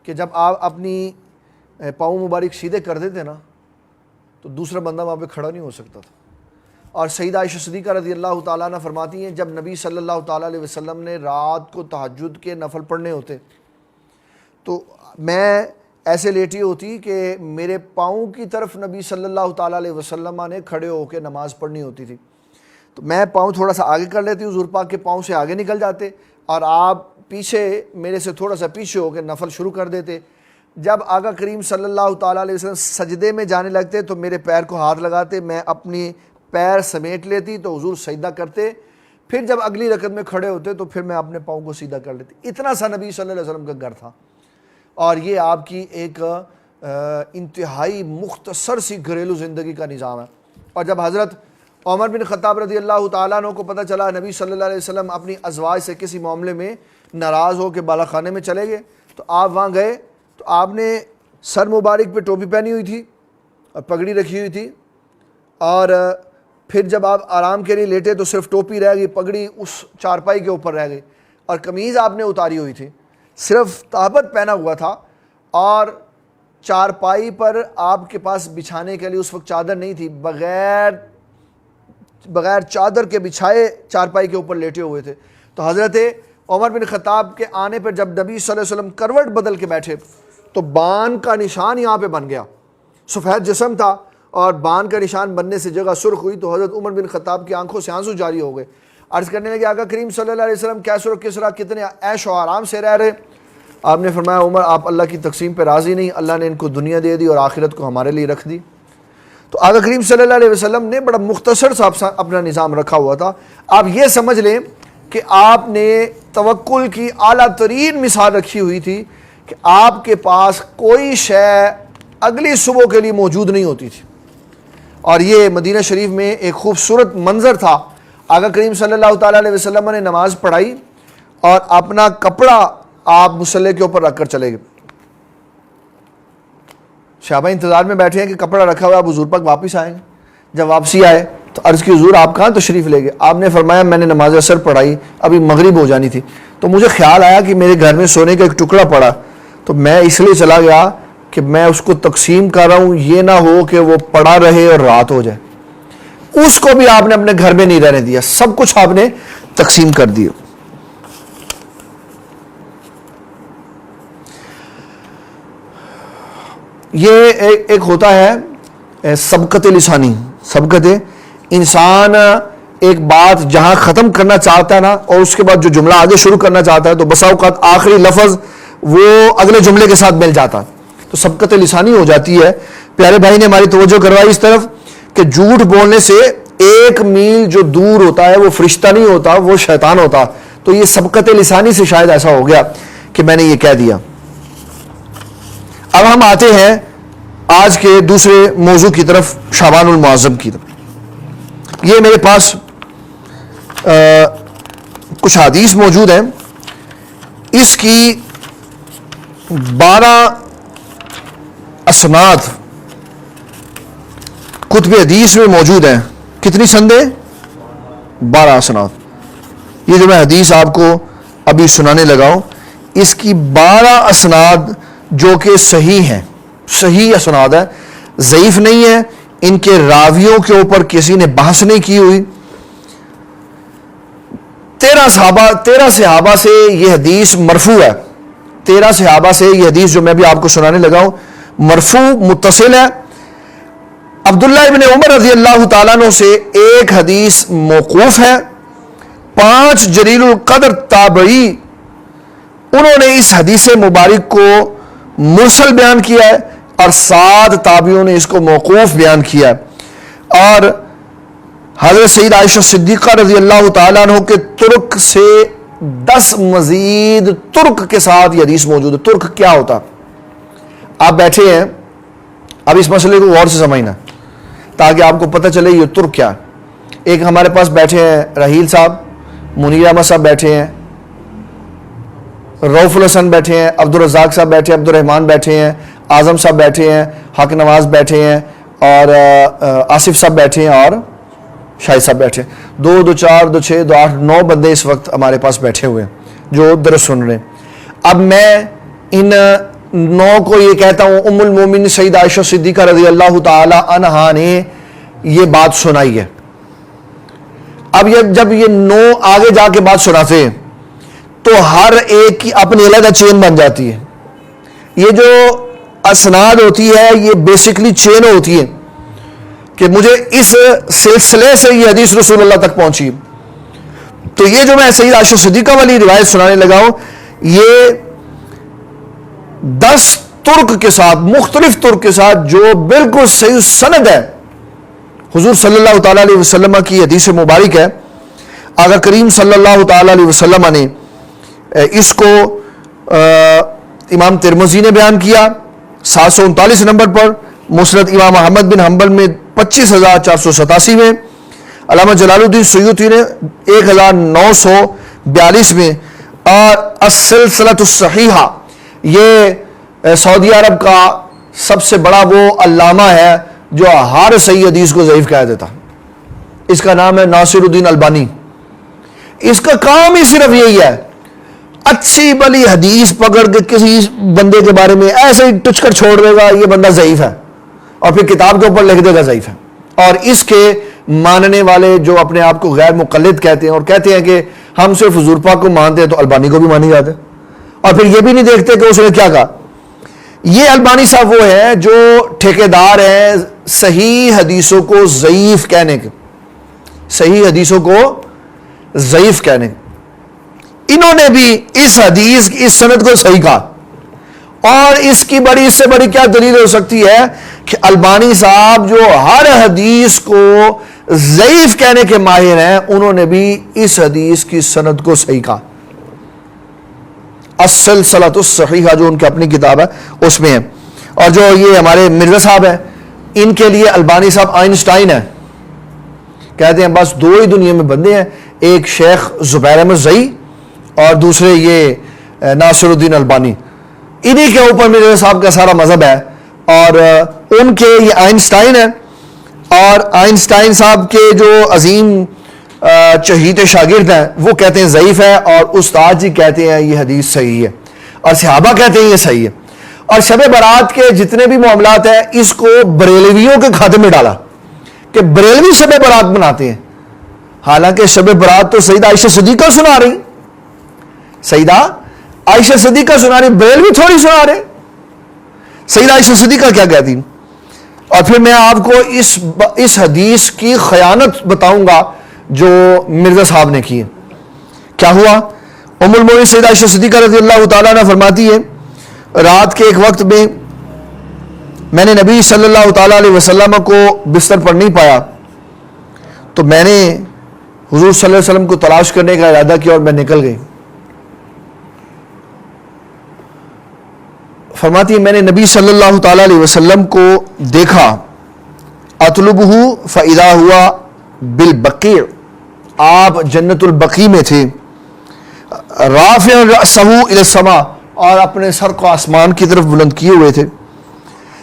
کہ جب آپ اپنی پاؤں مبارک سیدھے کر دیتے نا تو دوسرا بندہ وہاں پہ کھڑا نہیں ہو سکتا تھا۔ اور سیدہ عائشہ صدیقہ رضی اللہ تعالیٰ عنہ فرماتی ہیں جب نبی صلی اللہ تعالیٰ علیہ وسلم نے رات کو تہجد کے نفل پڑھنے ہوتے تو میں ایسے لیٹی ہوتی کہ میرے پاؤں کی طرف نبی صلی اللہ تعالیٰ علیہ وسلم نے کھڑے ہو کے نماز پڑھنی ہوتی تھی، تو میں پاؤں تھوڑا سا آگے کر لیتی، حضور پاک کے پاؤں سے آگے نکل جاتے اور آپ پیچھے میرے سے تھوڑا سا پیچھے ہو کے نفل شروع کر دیتے۔ جب آقا کریم صلی اللہ تعالیٰ علیہ وسلم سجدے میں جانے لگتے تو میرے پیر کو ہاتھ لگاتے، میں اپنی پیر سمیٹ لیتی تو حضور سجدہ کرتے، پھر جب اگلی رکعت میں کھڑے ہوتے تو پھر میں اپنے پاؤں کو سیدھا کر لیتی۔ اتنا سا نبی صلی اللہ علیہ وسلم کا گھر تھا، اور یہ آپ کی ایک انتہائی مختصر سی گھریلو زندگی کا نظام ہے۔ اور جب حضرت عمر بن خطاب رضی اللہ تعالیٰ عنہ کو پتہ چلا نبی صلی اللہ علیہ وسلم اپنی ازواج سے کسی معاملے میں ناراض ہو کے بالا خانے میں چلے گئے تو آپ وہاں گئے تو آپ نے سر مبارک پہ ٹوپی پہنی ہوئی تھی اور پگڑی رکھی ہوئی تھی، اور پھر جب آپ آرام کے لیے لیٹے تو صرف ٹوپی رہ گئی، پگڑی اس چارپائی کے اوپر رہ گئی، اور قمیض آپ نے اتاری ہوئی تھی، صرف تہبت پہنا ہوا تھا، اور چارپائی پر آپ کے پاس بچھانے کے لیے اس وقت چادر نہیں تھی، بغیر چادر کے بچھائے چارپائی کے اوپر لیٹے ہوئے تھے۔ تو حضرت عمر بن خطاب کے آنے پر جب نبی صلی اللہ علیہ وسلم کروٹ بدل کے بیٹھے تو بان کا نشان یہاں پہ بن گیا، سفید جسم تھا اور بان کا نشان بننے سے جگہ سرخ ہوئی، تو حضرت عمر بن خطاب کی آنکھوں سے آنسو جاری ہو گئے، عرض کرنے لگے آقا کریم صلی اللہ علیہ وسلم کیسے اور کس طرح کتنے عیش و آرام سے رہ رہے۔ آپ نے فرمایا عمر آپ اللہ کی تقسیم پہ راضی نہیں، اللہ نے ان کو دنیا دے دی اور آخرت کو ہمارے لیے رکھ دی۔ تو آقا کریم صلی اللہ علیہ وسلم نے بڑا مختصر سا اپنا نظام رکھا ہوا تھا۔ آپ یہ سمجھ لیں کہ آپ نے توکل کی اعلیٰ ترین مثال رکھی ہوئی تھی کہ آپ کے پاس کوئی شے اگلی صبح کے لیے موجود نہیں ہوتی تھی، اور یہ مدینہ شریف میں ایک خوبصورت منظر تھا۔ آقا کریم صلی اللہ تعالیٰ علیہ وسلم نے نماز پڑھائی اور اپنا کپڑا آپ مصلی کے اوپر رکھ کر چلے گئے، صحابہ انتظار میں بیٹھے ہیں کہ کپڑا رکھا ہوا ہے، اب حضور پاک واپس آئیں گے۔ جب واپسی آئے تو عرض کی حضور آپ کہاں تشریف لے گئے؟ آپ نے فرمایا میں نے نماز عصر پڑھائی، ابھی مغرب ہو جانی تھی، تو مجھے خیال آیا کہ میرے گھر میں سونے کا ایک ٹکڑا پڑا، تو میں اس لیے چلا گیا کہ میں اس کو تقسیم کر رہا ہوں، یہ نہ ہو کہ وہ پڑا رہے اور رات ہو جائے۔ اس کو بھی آپ نے اپنے گھر میں نہیں رہنے دیا، سب کچھ آپ نے تقسیم کر دیا۔ یہ ایک ہوتا ہے سبقت لسانی، سبقت انسان ایک بات جہاں ختم کرنا چاہتا ہے نا اور اس کے بعد جو جملہ آگے شروع کرنا چاہتا ہے تو بسا اوقات آخری لفظ وہ اگلے جملے کے ساتھ مل جاتا ہے، تو سبقت لسانی ہو جاتی ہے۔ پیارے بھائی نے ہماری توجہ کروائی اس طرف کہ جھوٹ بولنے سے 1 میل جو دور ہوتا ہے وہ فرشتہ نہیں ہوتا، وہ شیطان ہوتا، تو یہ سبقت لسانی سے شاید ایسا ہو گیا کہ میں نے یہ کہہ دیا۔ اب ہم آتے ہیں آج کے دوسرے موضوع کی طرف، شعبان المعظم کی طرف۔ یہ میرے پاس کچھ حدیث موجود ہیں، اس کی 12 اسناد کتب حدیث میں موجود ہیں۔ کتنی سندیں؟ 12 اسناد۔ یہ جو میں حدیث آپ کو ابھی سنانے لگا ہوں اس کی 12 اسناد جو کہ صحیح ہیں، صحیح اسناد ہے، ضعیف نہیں ہے، ان کے راویوں کے اوپر کسی نے بحث نہیں کی ہوئی۔ 13 صحابہ سے یہ حدیث مرفوع ہے، 13 صحابہ سے یہ حدیث جو میں بھی آپ کو سنانے لگا ہوں مرفوع متصل ہے۔ عبداللہ ابن عمر رضی اللہ تعالیٰ عنہ سے ایک حدیث موقوف ہے، 5 جلیل القدر تابعی انہوں نے اس حدیث مبارک کو مرسل بیان کیا ہے اور 7 تابعیوں نے اس کو موقوف بیان کیا ہے، اور حضرت سید عائشہ صدیقہ رضی اللہ تعالیٰ عنہ کے ترک سے 10 مزید ترک کے ساتھ یہ حدیث موجود ہے۔ ترک کیا ہوتا؟ آپ بیٹھے ہیں، اب اس مسئلے کو غور سے سمجھنا تاکہ آپ کو پتہ چلے یہ ترک کیا ہے۔ ایک ہمارے پاس بیٹھے ہیں رحیل صاحب، منیر احمد صاحب بیٹھے ہیں، روف الحسن بیٹھے ہیں، عبد الرزاق صاحب بیٹھے ہیں، عبد الرحمان بیٹھے ہیں، اعظم صاحب بیٹھے ہیں، حق نواز بیٹھے ہیں، اور آصف صاحب بیٹھے ہیں، اور شاہد صاحب بیٹھے ہیں۔ 2 2 4 2 6 2 8 9 بندے اس وقت ہمارے پاس بیٹھے ہوئے ہیں جو درس سن رہے ہیں۔ اب میں ان 9 کو یہ کہتا ہوں ام المومنین سیدہ عائشہ صدیقہ رضی اللہ تعالی عنہا نے یہ بات سنائی ہے۔ اب جب یہ 9 آگے جا کے بات سناتے ہیں تو ہر ایک کی اپنی علیحدہ چین بن جاتی ہے۔ یہ جو اسناد ہوتی ہے یہ بیسکلی چین ہوتی ہے کہ مجھے اس سلسلے سے یہ حدیث رسول اللہ تک پہنچی۔ تو یہ جو میں سیدہ عائشہ صدیقہ والی روایت سنانے لگا ہوں، یہ 10 ترک کے ساتھ، مختلف ترک کے ساتھ، جو بالکل صحیح سند ہے، حضور صلی اللہ تعالیٰ علیہ وسلم کی حدیث مبارک ہے۔ آقا کریم صلی اللہ تعالیٰ علیہ وسلم نے اس کو امام ترمذی نے بیان کیا 739 نمبر پر، مسند امام احمد بن حنبل میں 25487 میں، علامہ جلال الدین سیوطی نے 1942 میں، اور السلسلۃ الصحیحہ، یہ سعودی عرب کا سب سے بڑا وہ علامہ ہے جو ہر صحیح حدیث کو ضعیف کہہ دیتا، اس کا نام ہے ناصر الدین البانی۔ اس کا کام ہی صرف یہی ہے، اچھی بلی حدیث پکڑ کے کسی بندے کے بارے میں ایسے ہی ٹچ کر چھوڑ دے گا یہ بندہ ضعیف ہے، اور پھر کتاب کے اوپر لکھ دے گا ضعیف ہے۔ اور اس کے ماننے والے جو اپنے آپ کو غیر مقلد کہتے ہیں اور کہتے ہیں کہ ہم صرف حضور پاک کو مانتے ہیں، تو البانی کو بھی مانی جاتے ہیں، اور پھر یہ بھی نہیں دیکھتے کہ اس نے کیا کہا۔ یہ البانی صاحب وہ ہیں جو ٹھیکیدار ہیں صحیح حدیثوں کو ضعیف کہنے کے، صحیح حدیثوں کو ضعیف کہنے کے۔ انہوں نے بھی اس حدیث کی اس سند کو صحیح کہا، اور اس کی اس سے بڑی کیا دلیل ہو سکتی ہے کہ البانی صاحب جو ہر حدیث کو ضعیف کہنے کے ماہر ہیں، انہوں نے بھی اس حدیث کی سند کو صحیح کہا۔ السلسلۃ الصحیحہ جو ان کی اپنی کتاب ہے اس میں ہے۔ اور جو یہ ہمارے مرزا صاحب ہیں، ان کے لیے البانی صاحب آئنسٹائن ہیں، کہتے ہیں بس 2 ہی دنیا میں بندے ہیں، ایک شیخ زبیر احمد زئی اور دوسرے یہ ناصر الدین البانی، انہی کے اوپر مرزا صاحب کا سارا مذہب ہے، اور ان کے یہ آئنسٹائن ہیں، اور آئنسٹائن صاحب کے جو عظیم چہیتے شاگرد ہیں وہ کہتے ہیں ضعیف ہے، اور استاد جی کہتے ہیں یہ حدیث صحیح ہے، اور صحابہ کہتے ہیں یہ صحیح ہے۔ اور شب برات کے جتنے بھی معاملات ہیں اس کو بریلویوں کے کھاتے میں ڈالا کہ بریلوی شب برات مناتے ہیں، حالانکہ شب برات تو سیدہ عائشہ صدیقہ سنا رہی، سیدہ عائشہ صدیقہ سنا رہی، بریلوی تھوڑی سنا رہے۔ سیدہ عائشہ صدیقہ کیا کہتی؟ اور پھر میں آپ کو اس حدیث کی خیانت بتاؤں گا جو مرزا صاحب نے کی ہے۔ کیا ہوا؟ ام المومنین سیدہ عائشہ صدیقہ رضی اللہ تعالیٰ عنہ فرماتی ہے، رات کے ایک وقت میں نے نبی صلی اللہ تعالیٰ علیہ وسلم کو بستر پر نہیں پایا، تو میں نے حضور صلی اللہ علیہ وسلم کو تلاش کرنے کا ارادہ کیا اور میں نکل گئی۔ فرماتی ہے میں نے نبی صلی اللہ تعالیٰ علیہ وسلم کو دیکھا، اطلبہ فاذا ہوا بالبقیع، آپ جنت البقیع میں تھے، رافع رأسہ الی السماء، اور اپنے سر کو آسمان کی طرف بلند کیے ہوئے تھے۔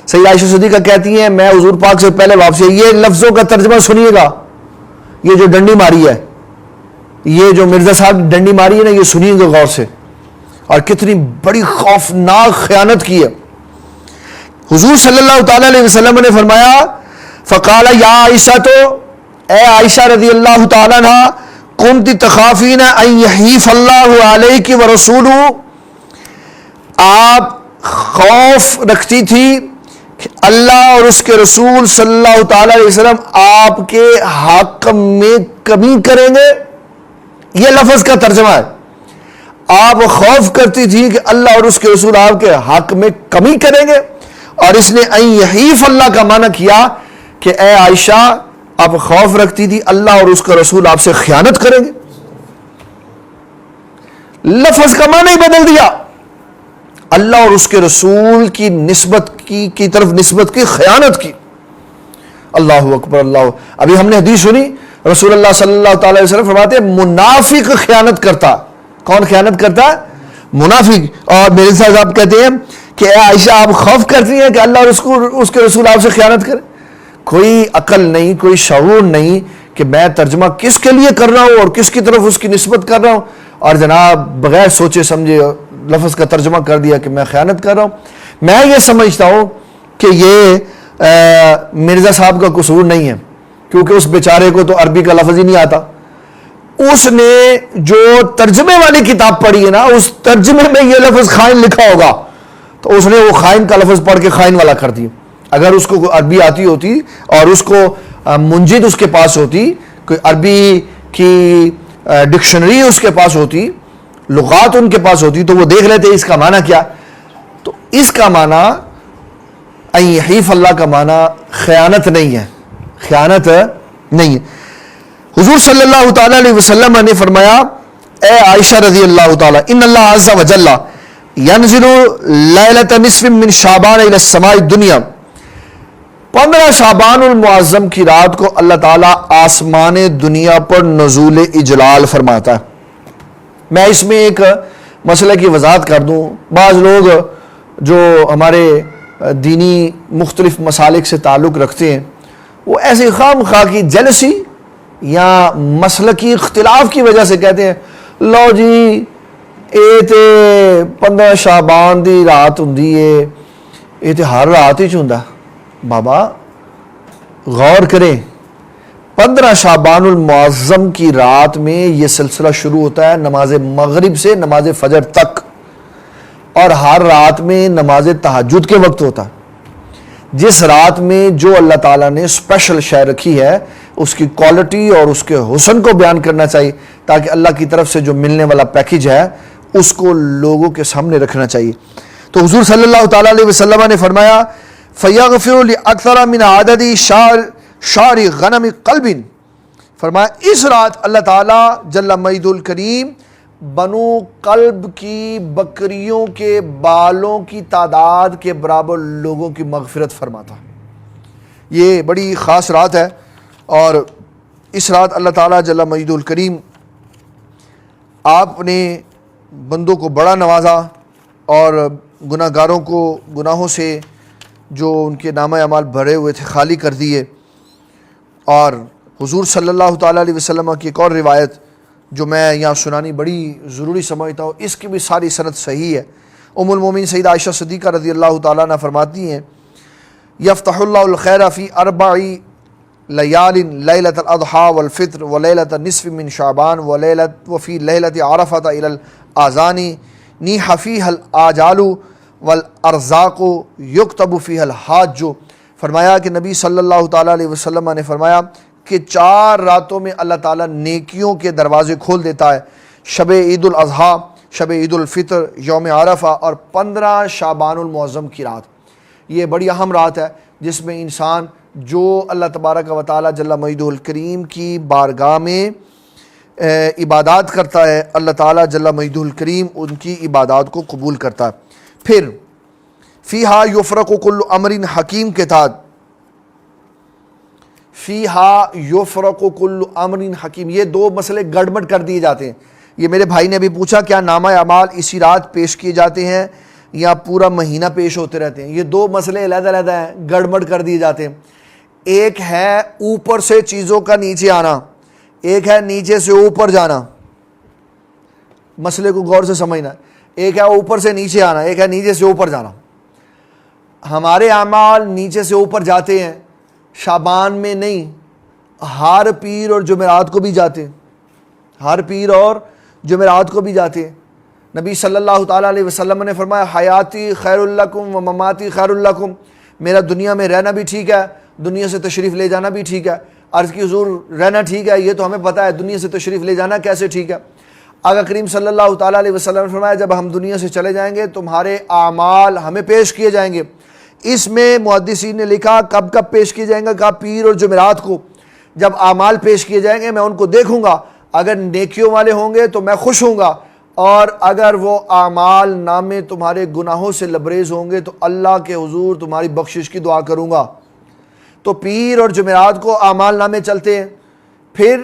سیدہ عائشہ صدیقہ کہتی ہیں میں حضور پاک سے پہلے واپس، یہ لفظوں کا ترجمہ سنیے گا، یہ جو ڈنڈی ماری ہے، یہ جو مرزا صاحب ڈنڈی ماری ہے نا، یہ سنیے گا غور سے، اور کتنی بڑی خوفناک خیانت کی ہے۔ حضور صلی اللہ تعالیٰ علیہ وسلم نے فرمایا فقال یا عائشہ، تو اے عائشہ رضی اللہ تعالیٰ عنہ، کنت تخافین ان یحیف اللہ علیک ورسولہ، آپ خوف رکھتی تھی کہ اللہ اور اس کے رسول صلی اللہ تعالیٰ علیہ وسلم آپ کے حق میں کمی کریں گے۔ یہ لفظ کا ترجمہ ہے، آپ خوف کرتی تھی کہ اللہ اور اس کے رسول آپ کے حق میں کمی کریں گے، اور اس نے ان یحیف اللہ کا معنی کیا کہ اے عائشہ آپ خوف رکھتی تھی اللہ اور اس کا رسول آپ سے خیانت کریں گے. لفظ کا معنی ہی بدل دیا، اللہ اور اس کے رسول کی نسبت کی طرف نسبت کی خیانت کی. اللہ اکبر اللہ. ابھی ہم نے حدیث سنی، رسول اللہ صلی اللہ تعالی علیہ وسلم فرماتے ہیں منافق خیانت کرتا. کون خیانت کرتا ہے؟ منافق. اور میرے صاحب کہتے ہیں کہ اے عائشہ آپ خوف کرتی ہیں کہ اللہ اور اس کے رسول آپ سے خیانت کرے. کوئی عقل نہیں، کوئی شعور نہیں کہ میں ترجمہ کس کے لیے کر رہا ہوں اور کس کی طرف اس کی نسبت کر رہا ہوں، اور جناب بغیر سوچے سمجھے لفظ کا ترجمہ کر دیا کہ میں خیانت کر رہا ہوں. میں یہ سمجھتا ہوں کہ یہ مرزا صاحب کا قصور نہیں ہے، کیونکہ اس بیچارے کو تو عربی کا لفظ ہی نہیں آتا. اس نے جو ترجمے والی کتاب پڑھی ہے نا، اس ترجمے میں یہ لفظ خائن لکھا ہوگا تو اس نے وہ خائن کا لفظ پڑھ کے خائن والا کر دیا. اگر اس کو عربی آتی ہوتی اور اس کو منجد اس کے پاس ہوتی، کوئی عربی کی ڈکشنری اس کے پاس ہوتی، لغات ان کے پاس ہوتی، تو وہ دیکھ لیتے اس کا معنی کیا. تو اس کا معنی ان یحیف اللہ کا معنی خیانت نہیں ہے، خیانت نہیں ہے. حضور صلی اللہ تعالی علیہ وسلم نے فرمایا اے عائشہ رضی اللہ تعالی ان اللہ عز و جل ینزل لیلۃ نصف من شعبان الی السماء الدنیا. 15 شعبان المعظم کی رات کو اللہ تعالیٰ آسمان دنیا پر نزول اجلال فرماتا ہے. میں اس میں ایک مسئلے کی وضاحت کر دوں. بعض لوگ جو ہمارے دینی مختلف مسالک سے تعلق رکھتے ہیں وہ ایسی خام خواہ کی جیلسی یا مسلکی اختلاف کی وجہ سے کہتے ہیں لو جی اے تے 15 شعبان دی رات ہوندی ہے، اے تے ہر رات ہی چوندا. بابا غور کریں، 15 شعبان المعظم کی رات میں یہ سلسلہ شروع ہوتا ہے نماز مغرب سے نماز فجر تک، اور ہر رات میں نماز تہجد کے وقت ہوتا ہے. جس رات میں جو اللہ تعالیٰ نے اسپیشل شے رکھی ہے اس کی کوالٹی اور اس کے حسن کو بیان کرنا چاہیے، تاکہ اللہ کی طرف سے جو ملنے والا پیکج ہے اس کو لوگوں کے سامنے رکھنا چاہیے. تو حضور صلی اللہ تعالیٰ علیہ وسلم نے فرمایا فَيَغْفِرُ لِأَكْثَرَ مِنْ عَدَدِ شَعْرِ غَنَمِ قَلْبٍ. فرمایا اس رات اللہ تعالیٰ جل مجد الکریم بنو قلب کی بکریوں کے بالوں کی تعداد کے برابر لوگوں کی مغفرت فرماتا. یہ بڑی خاص رات ہے، اور اس رات اللہ تعالیٰ جل مجد الکریم آپ نے بندوں کو بڑا نوازا اور گناہ گاروں کو گناہوں سے جو ان کے نامہ اعمال بھرے ہوئے تھے خالی کر دیے. اور حضور صلی اللہ تعالیٰ علیہ وسلم کی ایک اور روایت جو میں یہاں سنانی بڑی ضروری سمجھتا ہوں، اس کی بھی ساری سند صحیح ہے. ام المومنین سیدہ عائشہ صدیقہ رضی اللہ تعالیٰ عنہ فرماتی ہیں یفتح اللہ الخیر فی 4 لیال لیلۃ الاضحیٰ والفطر ولیلۃ نصف من شعبان وفی لیلۃ عرفۃ الی الاذان نیح فیہا الاجال والارزاق یکتب فیہا الحاج. فرمایا کہ نبی صلی اللہ تعالیٰ علیہ وسلم نے فرمایا کہ 4 راتوں میں اللہ تعالیٰ نیکیوں کے دروازے کھول دیتا ہے، شب عید الاضحیٰ، شب عید الفطر، یوم عرفہ اور 15 شعبان المعظم کی رات. یہ بڑی اہم رات ہے جس میں انسان جو اللہ تبارک و تعالیٰ جل مجدہ الکریم کی بارگاہ میں عبادات کرتا ہے، اللہ تعالیٰ جل مجدہ الکریم ان کی عبادات کو قبول کرتا ہے. پھر فیہا یفرق کل امر حکیم کے تحت، فیہا یفرق کل امر حکیم، یہ 2 مسئلے گڑبڑ کر دیے جاتے ہیں. یہ میرے بھائی نے بھی پوچھا کیا نامہ اعمال اسی رات پیش کیے جاتے ہیں یا پورا مہینہ پیش ہوتے رہتے ہیں؟ یہ 2 مسئلے علیحدہ علیحدہ ہیں، گڑبڑ کر دیے جاتے ہیں. ایک ہے اوپر سے چیزوں کا نیچے آنا، ایک ہے نیچے سے اوپر جانا. مسئلے کو غور سے سمجھنا. ایک ہے اوپر سے نیچے آنا، ایک ہے نیچے سے اوپر جانا. ہمارے اعمال نیچے سے اوپر جاتے ہیں، شعبان میں نہیں، ہر پیر اور جمعرات کو بھی جاتے ہیں، ہر پیر اور جمعرات کو بھی جاتے ہیں. نبی صلی اللہ تعالیٰ علیہ وسلم نے فرمایا حیاتی خیر لکم و مماتی خیر لکم، میرا دنیا میں رہنا بھی ٹھیک ہے، دنیا سے تشریف لے جانا بھی ٹھیک ہے. عرض کی حضور رہنا ٹھیک ہے، یہ تو ہمیں پتہ ہے، دنیا سے تشریف لے جانا کیسے ٹھیک ہے؟ آقا کریم صلی اللہ تعالیٰ علیہ وسلم نے فرمایا جب ہم دنیا سے چلے جائیں گے تمہارے اعمال ہمیں پیش کیے جائیں گے. اس میں محدثین نے لکھا کب کب پیش کیے جائیں گے, کہا پیر اور جمعرات کو جب اعمال پیش کیے جائیں گے میں ان کو دیکھوں گا, اگر نیکیوں والے ہوں گے تو میں خوش ہوں گا, اور اگر وہ اعمال نامے تمہارے گناہوں سے لبریز ہوں گے تو اللہ کے حضور تمہاری بخشش کی دعا کروں گا. تو پیر اور جمعرات کو اعمال نامے چلتے ہیں. پھر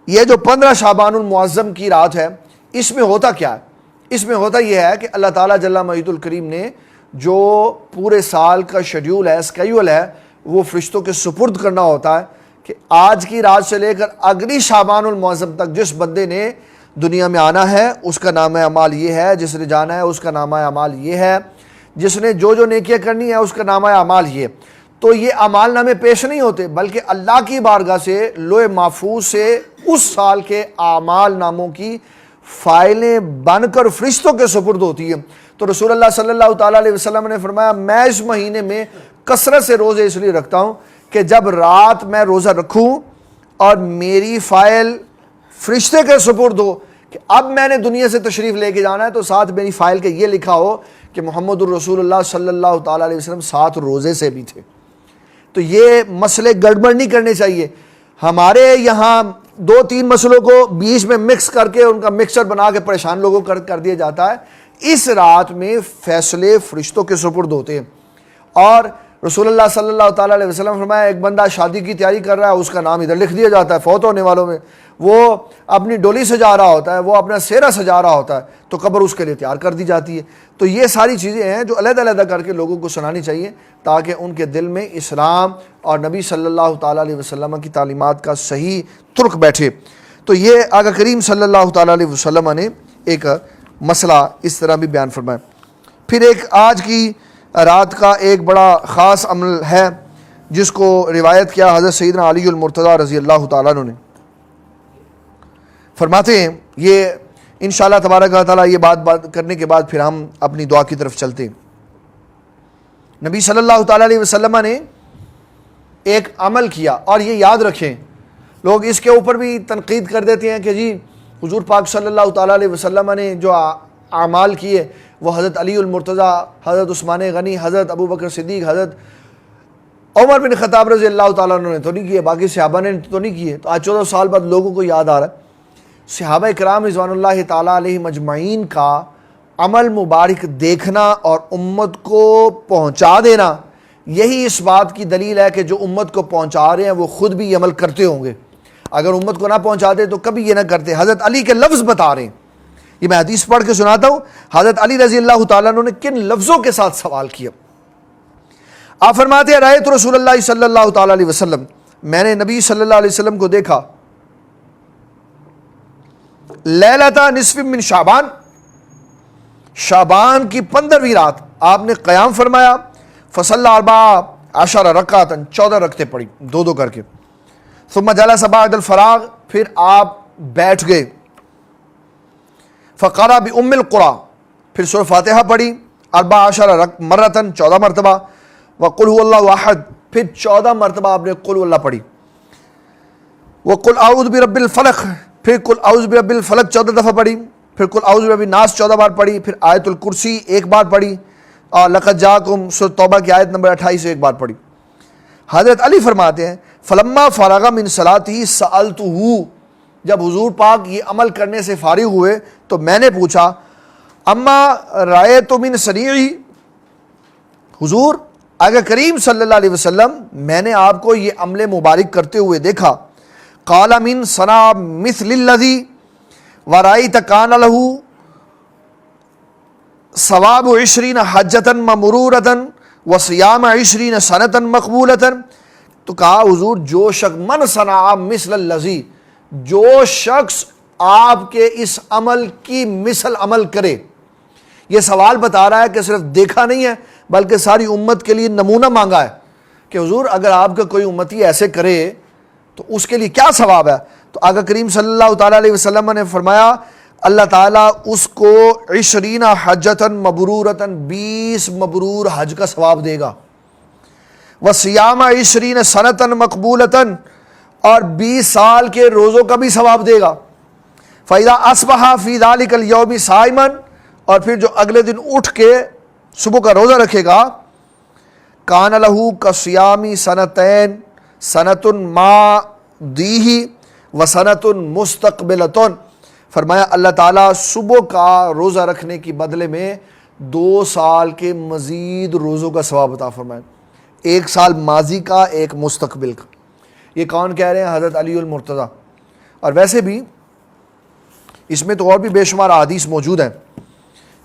یہ جو 15 شعبان المعظم کی رات ہے اس میں ہوتا کیا ہے؟ اس میں ہوتا یہ ہے کہ اللہ تعالیٰ جل مجید الکریم نے جو پورے سال کا شیڈیول ہے, اسکیجول ہے, وہ فرشتوں کے سپرد کرنا ہوتا ہے کہ آج کی رات سے لے کر اگلی شعبان المعظم تک جس بندے نے دنیا میں آنا ہے اس کا نامہ اعمال یہ ہے, جس نے جانا ہے اس کا نامہ اعمال یہ ہے, جس نے جو نیکیاں کرنی ہے اس کا نامہ اعمال یہ. تو یہ اعمال نامے پیش نہیں ہوتے بلکہ اللہ کی بارگاہ سے لوح محفوظ سے اس سال کے اعمال ناموں کی فائلیں بن کر فرشتوں کے سپرد ہوتی ہیں. تو رسول اللہ صلی اللہ تعالیٰ علیہ وسلم نے فرمایا میں اس مہینے میں کثرت سے روزے اس لیے رکھتا ہوں کہ جب رات میں روزہ رکھوں اور میری فائل فرشتے کے سپرد ہو کہ اب میں نے دنیا سے تشریف لے کے جانا ہے تو ساتھ میری فائل کے یہ لکھا ہو کہ محمد الرسول اللہ صلی اللہ تعالیٰ علیہ وسلم 7 روزے سے بھی تھے. تو یہ مسئلے گڑبڑ نہیں کرنے چاہیے. ہمارے یہاں 2-3 مسئلوں کو بیچ میں مکس کر کے ان کا مکسچر بنا کے پریشان لوگوں کو کر دیا جاتا ہے. اس رات میں فیصلے فرشتوں کے سپرد ہوتے ہیں. اور رسول اللہ صلی اللہ تعالیٰ علیہ وسلم فرمایا ایک بندہ شادی کی تیاری کر رہا ہے, اس کا نام ادھر لکھ دیا جاتا ہے فوت ہونے والوں میں. وہ اپنی ڈولی سجا رہا ہوتا ہے, وہ اپنا سیرا سجا رہا ہوتا ہے تو قبر اس کے لیے تیار کر دی جاتی ہے. تو یہ ساری چیزیں ہیں جو علیحدہ علیحدہ کر کے لوگوں کو سنانی چاہیے تاکہ ان کے دل میں اسلام اور نبی صلی اللہ تعالیٰ علیہ وسلم کی تعلیمات کا صحیح ترک بیٹھے. تو یہ آقا کریم صلی اللہ تعالیٰ علیہ وسلم نے ایک مسئلہ اس طرح بھی بیان فرمایا. پھر ایک آج کی رات کا ایک بڑا خاص عمل ہے جس کو روایت کیا حضرت سیدنا علی المرتضیٰ رضی اللہ تعالیٰ عنہ نے. فرماتے ہیں یہ انشاءاللہ تبارک و تعالیٰ یہ بات کرنے کے بعد پھر ہم اپنی دعا کی طرف چلتے ہیں. نبی صلی اللہ تعالیٰ علیہ وسلم نے ایک عمل کیا, اور یہ یاد رکھیں لوگ اس کے اوپر بھی تنقید کر دیتے ہیں کہ جی حضور پاک صلی اللہ تعالیٰ علیہ وسلم نے جو اعمال کیے وہ حضرت علی المرتضیٰ, حضرت عثمان غنی, حضرت ابو بکر صدیق, حضرت عمر بن خطاب رضی اللہ تعالیٰ عنہ نے تو نہیں کیے, باقی صحابہ نے تو نہیں کیے. تو آج 14 سال بعد لوگوں کو یاد آ رہا ہے. صحابہ کرام رضوان اللہ تعالیٰ علیہ مجمعین کا عمل مبارک دیکھنا اور امت کو پہنچا دینا, یہی اس بات کی دلیل ہے کہ جو امت کو پہنچا رہے ہیں وہ خود بھی یہ عمل کرتے ہوں گے. اگر امت کو نہ پہنچاتے تو کبھی یہ نہ کرتے. حضرت علی کے لفظ بتا رہے ہیں, یہ میں حدیث پڑھ کے سناتا ہوں. حضرت علی رضی اللہ تعالیٰ عنہ نے کن لفظوں کے ساتھ سوال کیا. آپ فرماتے ہیں رأیت رسول اللہ صلی اللہ تعالیٰ علیہ وسلم, میں نے نبی صلی اللہ علیہ وسلم کو دیکھا لیلۃ نصف من شعبان, شعبان کی 15ویں رات آپ نے قیام فرمایا. فصلی 14 رکعۃ, 14 رکعتیں پڑھی 2 کر کے. ثم جلس بعد الفراغ, پھر آپ بیٹھ گئے. فقرأ بأم القرآن, پھر سورہ فاتحہ پڑھی 14 مرۃ, 14 مرتبہ. وقل هو اللہ احد, پھر 14 مرتبہ آپ نے قل اللہ پڑھی. وقل اعوذ برب الفلق, پھر قل اعوذ برب الفلق 14 دفعہ پڑھی. پھر قل اعوذ برب الناس 14 بار پڑھی. پھر آیت الکرسی 1 بار پڑھی, اور لقد جاءکم سورہ توبہ کی آیت نمبر 28 سے 1 بار پڑھی. حضرت علی فرماتے ہیں فلما فرغ من صلاتہ سألتہ, جب حضور پاک یہ عمل کرنے سے فارغ ہوئے تو میں نے پوچھا اما رأیت من صنیعہ, حضور آقا کریم صلی اللہ علیہ وسلم میں نے آپ کو یہ عمل مبارک کرتے ہوئے دیکھا. قال من صنع مثل الذی ورأیت کان لہ ثواب 20 حجۃ مبرورۃ وصیام 20 سنۃ مقبولۃ. تو کہا حضور جو شخص من صنع مثل الذی, جو شخص آپ کے اس عمل کی مثل عمل کرے. یہ سوال بتا رہا ہے کہ صرف دیکھا نہیں ہے بلکہ ساری امت کے لیے نمونہ مانگا ہے کہ حضور اگر آپ کا کوئی امتی ایسے کرے تو اس کے لیے کیا ثواب ہے. تو آقا کریم صلی اللہ تعالیٰ علیہ وسلم نے فرمایا اللہ تعالیٰ اس کو 20 حجۃ مبرورۃ, 20 مبرور حج کا ثواب دے گا. وصیام 20 سنۃ مقبولۃ, اور 20 سال کے روزوں کا بھی ثواب دے گا. فَإِذَا أَصْبَحَ فِي ذَلِكَ الْيَوْمِ صَائِمًا، اور پھر جو اگلے دن اٹھ کے صبح کا روزہ رکھے گا، کان لہو کصیام سنتین سنۃ ماضیہ وسنۃ مستقبلۃ، فرمایا اللہ تعالیٰ صبح کا روزہ رکھنے کی بدلے میں 2 سال کے مزید روزوں کا ثواب عطا فرمائے، 1 سال ماضی کا، 1 مستقبل کا۔ یہ کون کہہ رہے ہیں؟ حضرت علی المرتضیٰ۔ اور ویسے بھی اس میں تو اور بھی بے شمار احادیث موجود ہیں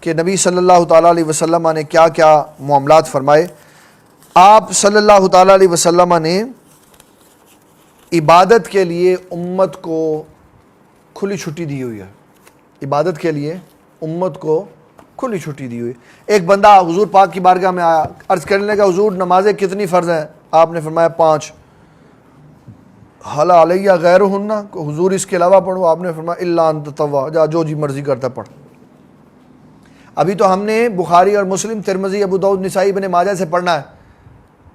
کہ نبی صلی اللہ تعالیٰ علیہ وسلم نے کیا کیا معاملات فرمائے۔ آپ صلی اللہ تعالیٰ علیہ وسلم نے عبادت کے لیے امت کو کھلی چھٹی دی ہوئی ہے، عبادت کے لیے امت کو کھلی چھٹی دی ہوئی۔ ایک بندہ حضور پاک کی بارگاہ میں آیا، عرض کرنے لگا حضور نمازیں کتنی فرض ہیں؟ آپ نے فرمایا 5۔ حل علیہ غیرہن، حضور اس کے علاوہ پڑھو؟ آپ نے فرمایا الا ان تطوع، جا جو جی مرضی کرتا پڑھ۔ ابھی تو ہم نے بخاری اور مسلم، ترمذی، ابو داؤد، نسائی، ابن ماجہ سے پڑھنا ہے۔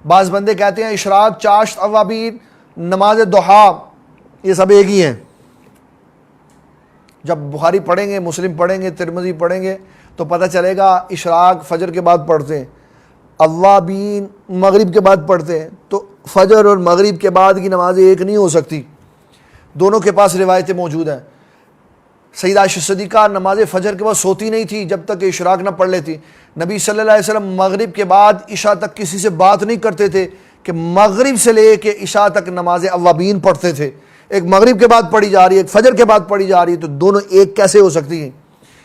بعض بندے کہتے ہیں اشراق، چاشت، اوابین، نماز ضحیٰ یہ سب ایک ہی ہیں۔ جب بخاری پڑھیں گے، مسلم پڑھیں گے، ترمذی پڑھیں گے تو پتہ چلے گا اشراق فجر کے بعد پڑھتے ہیں، اوابین مغرب کے بعد پڑھتے ہیں، تو فجر اور مغرب کے بعد کی نمازیں ایک نہیں ہو سکتی، دونوں کے پاس روایتیں موجود ہیں۔ سیدہ عائشہ صدیقہ نماز فجر کے بعد سوتی نہیں تھی جب تک اشراق نہ پڑھ لیتی۔ نبی صلی اللہ علیہ وسلم مغرب کے بعد عشاء تک کسی سے بات نہیں کرتے تھے کہ مغرب سے لے کے عشاء تک نماز اوابین پڑھتے تھے۔ ایک مغرب کے بعد پڑھی جا رہی ہے، ایک فجر کے بعد پڑھی جا رہی ہے، تو دونوں ایک کیسے ہو سکتی ہیں؟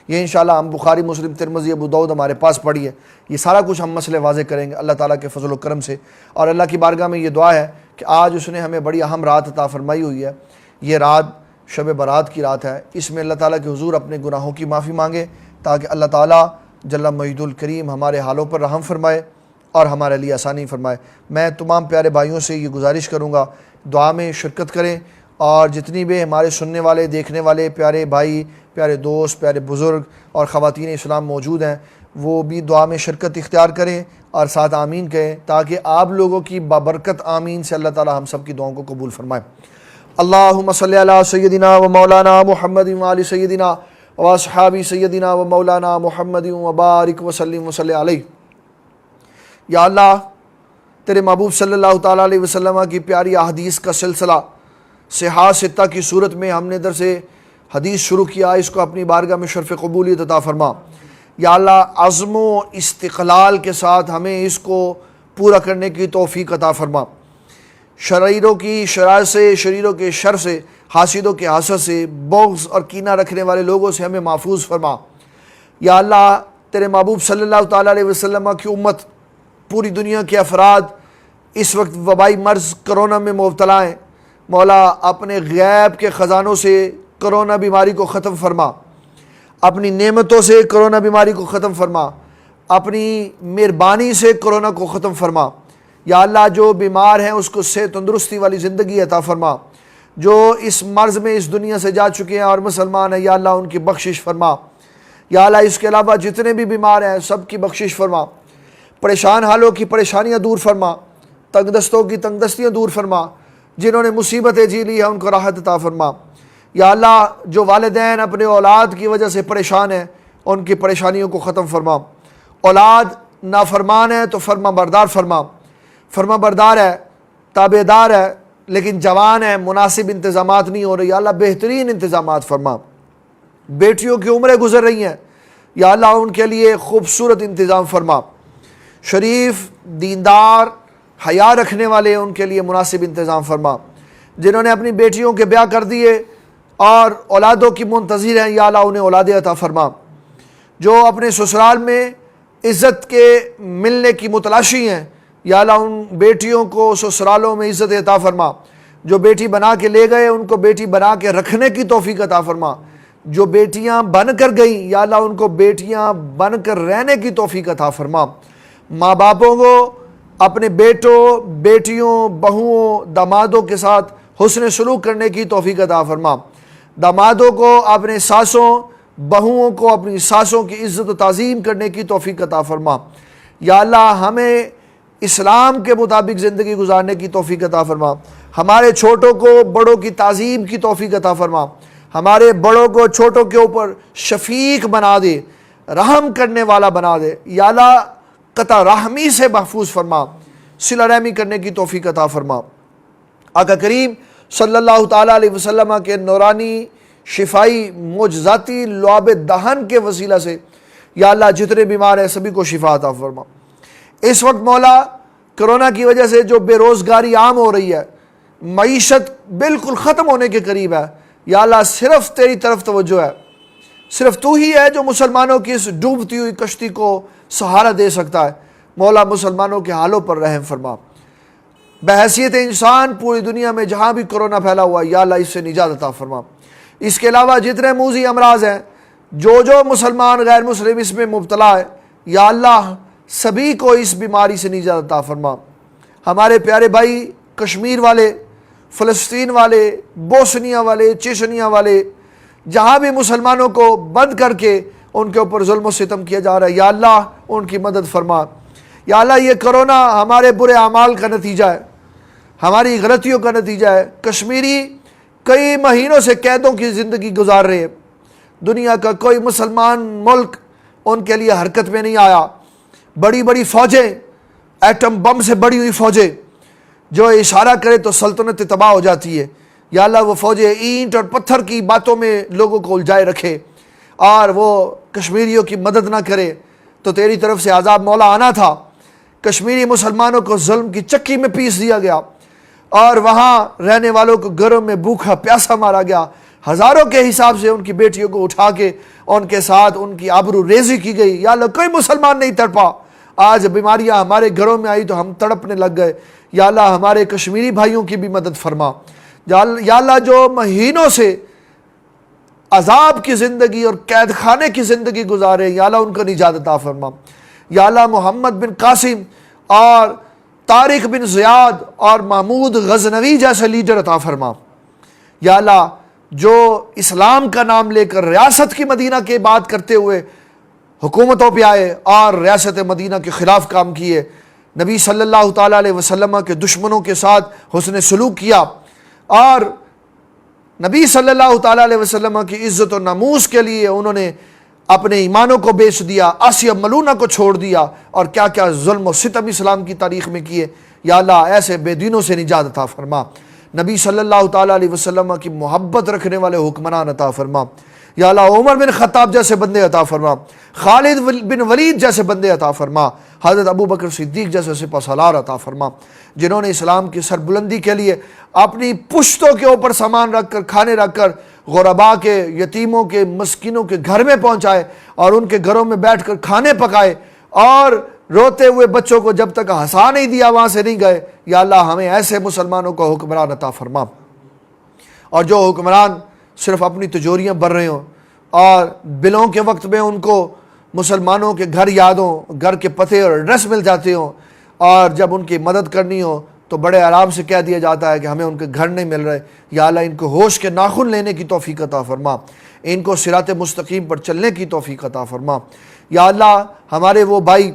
یہ انشاءاللہ ہم بخاری، مسلم، ترمذی، ابو داؤد ہمارے پاس پڑھی ہے، یہ سارا کچھ ہم مسئلے واضح کریں گے اللہ تعالیٰ کے فضل و کرم سے۔ اور اللہ کی بارگاہ میں یہ دعا ہے کہ آج اس نے ہمیں بڑی اہم رات عطا فرمائی ہوئی ہے، یہ رات شب برات کی رات ہے۔ اس میں اللہ تعالیٰ کے حضور اپنے گناہوں کی معافی مانگے تاکہ اللہ تعالیٰ جل مجید الکریم ہمارے حالوں پر رحم فرمائے اور ہمارے لیے آسانی فرمائے۔ میں تمام پیارے بھائیوں سے یہ گزارش کروں گا دعا میں شرکت کریں، اور جتنی بھی ہمارے سننے والے، دیکھنے والے پیارے بھائی، پیارے دوست، پیارے بزرگ اور خواتین اسلام موجود ہیں وہ بھی دعا میں شرکت اختیار کریں اور ساتھ آمین کہیں، تاکہ آپ لوگوں کی بابرکت آمین سے اللہ تعالیٰ ہم سب کی دعاؤں کو قبول فرمائے۔ اللہم صلی علی سیدنا و مولانا محمد و علی سیدنا و اصحاب سیدنا و مولانا محمد و بارک وسلم وصلی علیہ۔ یا اللہ تیرے محبوب صلی اللہ تعالیٰ علیہ وسلم کی پیاری احادیث کا سلسلہ صحاح ستہ کی صورت میں ہم نے درس حدیث شروع کیا، اس کو اپنی بارگاہ میں شرف قبولیت عطا فرما۔ یا اللہ عزم و استقلال کے ساتھ ہمیں اس کو پورا کرنے کی توفیق عطا فرما، شریروں کی شرار سے، شریروں کے شر سے، حاسدوں کے حسد سے، بغض اور کینہ رکھنے والے لوگوں سے ہمیں محفوظ فرما۔ یا اللہ تیرے محبوب صلی اللہ تعالیٰ علیہ وسلم کی امت، پوری دنیا کے افراد اس وقت وبائی مرض کرونا میں مبتلا ہیں، مولا اپنے غیب کے خزانوں سے کرونا بیماری کو ختم فرما، اپنی نعمتوں سے کرونا بیماری کو ختم فرما، اپنی مہربانی سے کرونا کو ختم فرما۔ یا اللہ جو بیمار ہیں اس کو صحت تندرستی والی زندگی عطا فرما، جو اس مرض میں اس دنیا سے جا چکے ہیں اور مسلمان ہیں یا اللہ ان کی بخشش فرما۔ یا اللہ اس کے علاوہ جتنے بھی بیمار ہیں سب کی بخشش فرما، پریشان حالوں کی پریشانیاں دور فرما، تنگ دستوں کی تنگ دستیاں دور فرما، جنہوں نے مصیبتیں جی لی ہیں ان کو راحت عطا فرما۔ یا اللہ جو والدین اپنے اولاد کی وجہ سے پریشان ہیں ان کی پریشانیوں کو ختم فرما، اولاد نافرمان ہے تو فرما بردار فرما، فرما بردار ہے، تابع دار ہے لیکن جوان ہے، مناسب انتظامات نہیں ہو رہے، یا اللہ بہترین انتظامات فرما۔ بیٹیوں کی عمریں گزر رہی ہیں یا اللہ ان کے لیے خوبصورت انتظام فرما، شریف دیندار حیا رکھنے والے ان کے لیے مناسب انتظام فرما، جنہوں نے اپنی بیٹیوں کے بیاہ کر دیے اور اولادوں کی منتظر ہیں یا اللہ انہیں اولادیں عطا فرما، جو اپنے سسرال میں عزت کے ملنے کی متلاشی ہیں یا اللہ ان بیٹیوں کو سسرالوں میں عزت عطا فرما، جو بیٹی بنا کے لے گئے ان کو بیٹی بنا کے رکھنے کی توفیق عطا فرما، جو بیٹیاں بن کر گئیں یا اللہ ان کو بیٹیاں بن کر رہنے کی توفیق عطا فرما۔ ماں باپوں کو اپنے بیٹوں، بیٹیوں، بہوؤں، دامادوں کے ساتھ حسن سلوک کرنے کی توفیق عطا فرما، دامادوں کو اپنے ساسوں، بہوؤں کو اپنی ساسوں کی عزت و تعظیم کرنے کی توفیق عطا فرما۔ یا اللہ ہمیں اسلام کے مطابق زندگی گزارنے کی توفیق عطا فرما، ہمارے چھوٹوں کو بڑوں کی تعظیم کی توفیق عطا فرما، ہمارے بڑوں کو چھوٹوں کے اوپر شفیق بنا دے، رحم کرنے والا بنا دے۔ یا اللہ قطع رحمی سے محفوظ فرما، صلہ رحمی کرنے کی توفیق عطا فرما۔ آقا کریم صلی اللہ تعالیٰ علیہ وسلم کے نورانی شفائی معجزاتی لعاب دہن کے وسیلہ سے یا اللہ جتنے بیمار ہیں سبھی کو شفا عطا فرما۔ اس وقت مولا کرونا کی وجہ سے جو بے روزگاری عام ہو رہی ہے، معیشت بالکل ختم ہونے کے قریب ہے، یا اللہ صرف تیری طرف توجہ ہے، صرف تو ہی ہے جو مسلمانوں کی اس ڈوبتی ہوئی کشتی کو سہارا دے سکتا ہے۔ مولا مسلمانوں کے حالوں پر رحم فرما۔ بحیثیت انسان پوری دنیا میں جہاں بھی کرونا پھیلا ہوا ہے یا اللہ اس سے نجات عطا فرما۔ اس کے علاوہ جتنے موذی امراض ہیں، جو مسلمان غیر مسلم اس میں مبتلا ہے، یا اللہ سبھی کو اس بیماری سے نجات عطا فرما۔ ہمارے پیارے بھائی کشمیر والے، فلسطین والے، بوسنیا والے، چیچنیا والے، جہاں بھی مسلمانوں کو بند کر کے ان کے اوپر ظلم و ستم کیا جا رہا ہے، یا اللہ ان کی مدد فرما۔ یا اللہ یہ کرونا ہمارے برے اعمال کا نتیجہ ہے، ہماری غلطیوں کا نتیجہ ہے۔ کشمیری کئی مہینوں سے قیدوں کی زندگی گزار رہے ہیں، دنیا کا کوئی مسلمان ملک ان کے لیے حرکت میں نہیں آیا۔ بڑی بڑی فوجیں، ایٹم بم سے بڑی ہوئی فوجیں جو اشارہ کرے تو سلطنت تباہ ہو جاتی ہے، یا اللہ وہ فوجیں اینٹ اور پتھر کی باتوں میں لوگوں کو الجھائے رکھے اور وہ کشمیریوں کی مدد نہ کرے تو تیری طرف سے عذاب مولا آنا تھا۔ کشمیری مسلمانوں کو ظلم کی چکی میں پیس دیا گیا اور وہاں رہنے والوں کو گھروں میں بھوکا پیاسا مارا گیا، ہزاروں کے حساب سے ان کی بیٹیوں کو اٹھا کے ان کے ساتھ ان کی آبرو ریزی کی گئی۔ یا اللہ کوئی مسلمان نہیں تڑپا، آج بیماریاں ہمارے گھروں میں آئی تو ہم تڑپنے لگ گئے۔ یا اللہ ہمارے کشمیری بھائیوں کی بھی مدد فرما۔ یا اللہ جو مہینوں سے عذاب کی زندگی اور قید خانے کی زندگی گزارے، یا اللہ ان کو نجات عطا فرما۔ یا اللہ محمد بن قاسم اور طارق بن زیاد اور محمود غزنوی جیسے لیڈر عطا فرما۔ یا اللہ جو اسلام کا نام لے کر ریاست کی مدینہ کی بات کرتے ہوئے حکومتوں پہ آئے اور ریاست مدینہ کے خلاف کام کیے، نبی صلی اللہ تعالیٰ علیہ وسلم کے دشمنوں کے ساتھ حسن سلوک کیا اور نبی صلی اللہ تعالیٰ علیہ وسلم کی عزت و ناموس کے لیے انہوں نے اپنے ایمانوں کو بیچ دیا، آسیہ ملونہ کو چھوڑ دیا اور کیا کیا ظلم و ستم اسلام کی تاریخ میں کیے۔ یا اللہ ایسے بے دینوں سے نجات عطا فرما۔ نبی صلی اللہ تعالیٰ علیہ وسلم کی محبت رکھنے والے حکمران عطا فرما۔ یا اللہ عمر بن خطاب جیسے بندے عطا فرما، خالد بن ولید جیسے بندے عطا فرما، حضرت ابو بکر صدیق جیسے سپہ سالار عطا فرما، جنہوں نے اسلام کی سربلندی کے لیے اپنی پشتوں کے اوپر سامان رکھ کر، کھانے رکھ کر غرباء کے، یتیموں کے، مسکینوں کے گھر میں پہنچائے اور ان کے گھروں میں بیٹھ کر کھانے پکائے اور روتے ہوئے بچوں کو جب تک ہنسا نہیں دیا وہاں سے نہیں گئے۔ یا اللہ ہمیں ایسے مسلمانوں کو حکمران عطا فرما، اور جو حکمران صرف اپنی تجوریاں بھر رہے ہوں اور بلوں کے وقت میں ان کو مسلمانوں کے گھر یاد ہوں، گھر کے پتے اور ایڈریس مل جاتے ہوں، اور جب ان کی مدد کرنی ہو تو بڑے آرام سے کہہ دیا جاتا ہے کہ ہمیں ان کے گھر نہیں مل رہے۔ یا اللہ ان کو ہوش کے ناخن لینے کی توفیق عطا فرما، ان کو صراط مستقیم پر چلنے کی توفیق عطا فرما۔ یا اللہ ہمارے وہ بھائی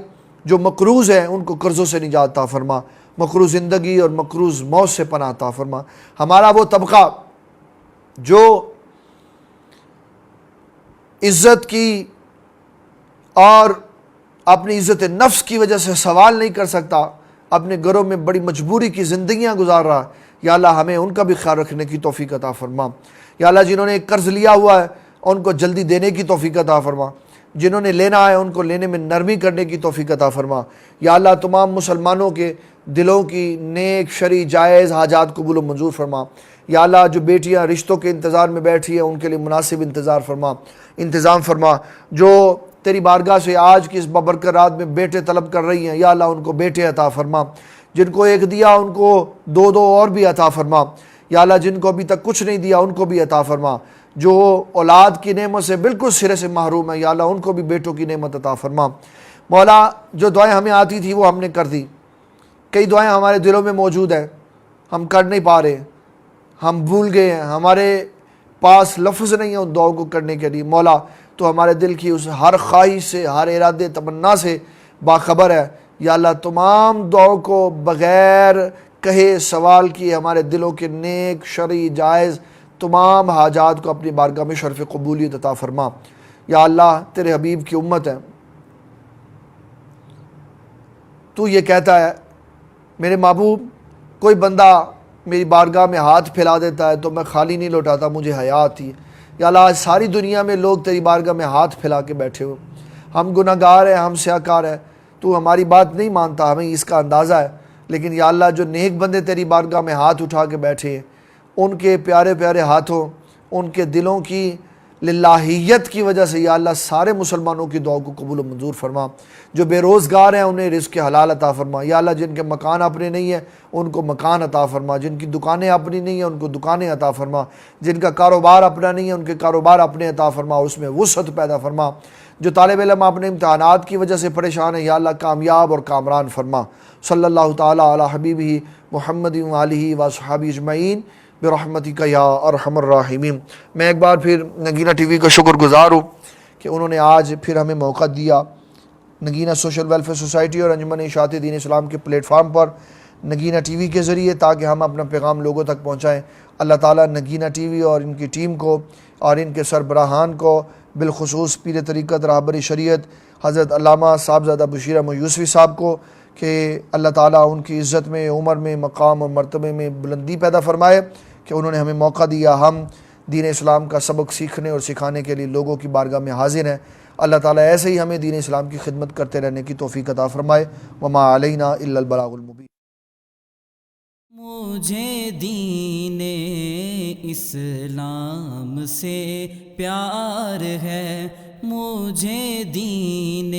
جو مقروض ہیں ان کو قرضوں سے نجات عطا فرما، مقروض زندگی اور مقروض موت سے پناہ عطا فرما۔ ہمارا وہ طبقہ جو عزت کی اور اپنی عزت نفس کی وجہ سے سوال نہیں کر سکتا، اپنے گھروں میں بڑی مجبوری کی زندگیاں گزار رہا، یا اللہ ہمیں ان کا بھی خیال رکھنے کی توفیق عطا فرما۔ یا اللہ جنہوں نے قرض لیا ہوا ہے ان کو جلدی دینے کی توفیق عطا فرما، جنہوں نے لینا ہے ان کو لینے میں نرمی کرنے کی توفیق عطا فرما۔ یا اللہ تمام مسلمانوں کے دلوں کی نیک شرعی جائز حاجات قبول و منظور فرما۔ یا اللہ جو بیٹیاں رشتوں کے انتظار میں بیٹھی ہیں ان کے لیے مناسب انتظام فرما، جو تیری بارگاہ سے آج کی اس بابرکت رات میں بیٹے طلب کر رہی ہیں، یا اللہ ان کو بیٹے عطا فرما، جن کو ایک دیا ان کو دو دو اور بھی عطا فرما۔ یا اللہ جن کو ابھی تک کچھ نہیں دیا ان کو بھی عطا فرما، جو اولاد کی نعمت سے بالکل سرے سے محروم ہے، یا اللہ ان کو بھی بیٹوں کی نعمت عطا فرما۔ مولا جو دعائیں ہمیں آتی تھی وہ ہم نے کر دی، کئی دعائیں ہمارے دلوں میں موجود ہیں ہم کر نہیں پا رہے، ہم بھول گئے ہیں، ہمارے پاس لفظ نہیں ہے ان دعاؤں کو کرنے کے لیے۔ مولا تو ہمارے دل کی اس ہر خواہش سے، ہر ارادے تمنا سے باخبر ہے۔ یا اللہ تمام دعاؤں کو بغیر کہے سوال کیے ہمارے دلوں کے نیک شرعی جائز تمام حاجات کو اپنی بارگاہ میں شرف قبولیت عطا فرما۔ یا اللہ تیرے حبیب کی امت ہے، تو یہ کہتا ہے میرے محبوب کوئی بندہ میری بارگاہ میں ہاتھ پھیلا دیتا ہے تو میں خالی نہیں لوٹاتا، مجھے حیا آتی ہے۔ یا اللہ آج ساری دنیا میں لوگ تیری بارگاہ میں ہاتھ پھیلا کے بیٹھے ہو، ہم گناہ گار ہیں، ہم سیاہ کار ہیں، تو ہماری بات نہیں مانتا، ہمیں اس کا اندازہ ہے، لیکن یا اللہ جو نیک بندے تیری بارگاہ میں ہاتھ اٹھا کے بیٹھے ہیں، ان کے پیارے پیارے ہاتھوں، ان کے دلوں کی للہیت کی وجہ سے یا اللہ سارے مسلمانوں کی دعا کو قبول و منظور فرما۔ جو بے روزگار ہیں انہیں رزق حلال عطا فرما۔ یا اللہ جن کے مکان اپنے نہیں ہیں ان کو مکان عطا فرما، جن کی دکانیں اپنی نہیں ہیں ان کو دکانیں عطا فرما، جن کا کاروبار اپنا نہیں ہے ان کے کاروبار اپنے عطا فرما اور اس میں وسعت پیدا فرما۔ جو طالب علم اپنے امتحانات کی وجہ سے پریشان ہیں یا اللہ کامیاب اور کامران فرما۔ صلی اللہ تعالیٰ علی حبیبہ محمد وآلہ وصحبہ اجمعین برحمتک یا ارحم الراحمین۔ میں ایک بار پھر نگینہ ٹی وی کا شکر گزار ہوں کہ انہوں نے آج پھر ہمیں موقع دیا نگینہ سوشل ویلفیئر سوسائٹی اور انجمن اشاعت دین اسلام کے پلیٹ فارم پر نگینہ ٹی وی کے ذریعے، تاکہ ہم اپنا پیغام لوگوں تک پہنچائیں۔ اللہ تعالیٰ نگینہ ٹی وی اور ان کی ٹیم کو اور ان کے سربراہان کو، بالخصوص پیر طریقت رہبر شریعت حضرت علامہ صاحبزادہ بشیر احمد یوسفی صاحب کو، کہ اللہ تعالیٰ ان کی عزت میں، عمر میں، مقام اور مرتبے میں بلندی پیدا فرمائے کہ انہوں نے ہمیں موقع دیا، ہم دین اسلام کا سبق سیکھنے اور سکھانے کے لیے لوگوں کی بارگاہ میں حاضر ہیں۔ اللہ تعالیٰ ایسے ہی ہمیں دین اسلام کی خدمت کرتے رہنے کی توفیق عطا فرمائے۔ وما علینا الا البلاغ المبین۔ مجھے دین اسلام سے پیار ہے، مجھے دین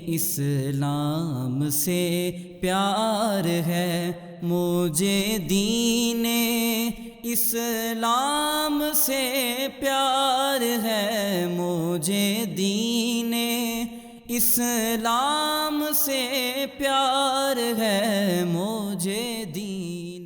اسلام سے پیار ہے، مجھے دین اسلام سے پیار ہے، مجھے دین اسلام سے پیار ہے، مجھے دین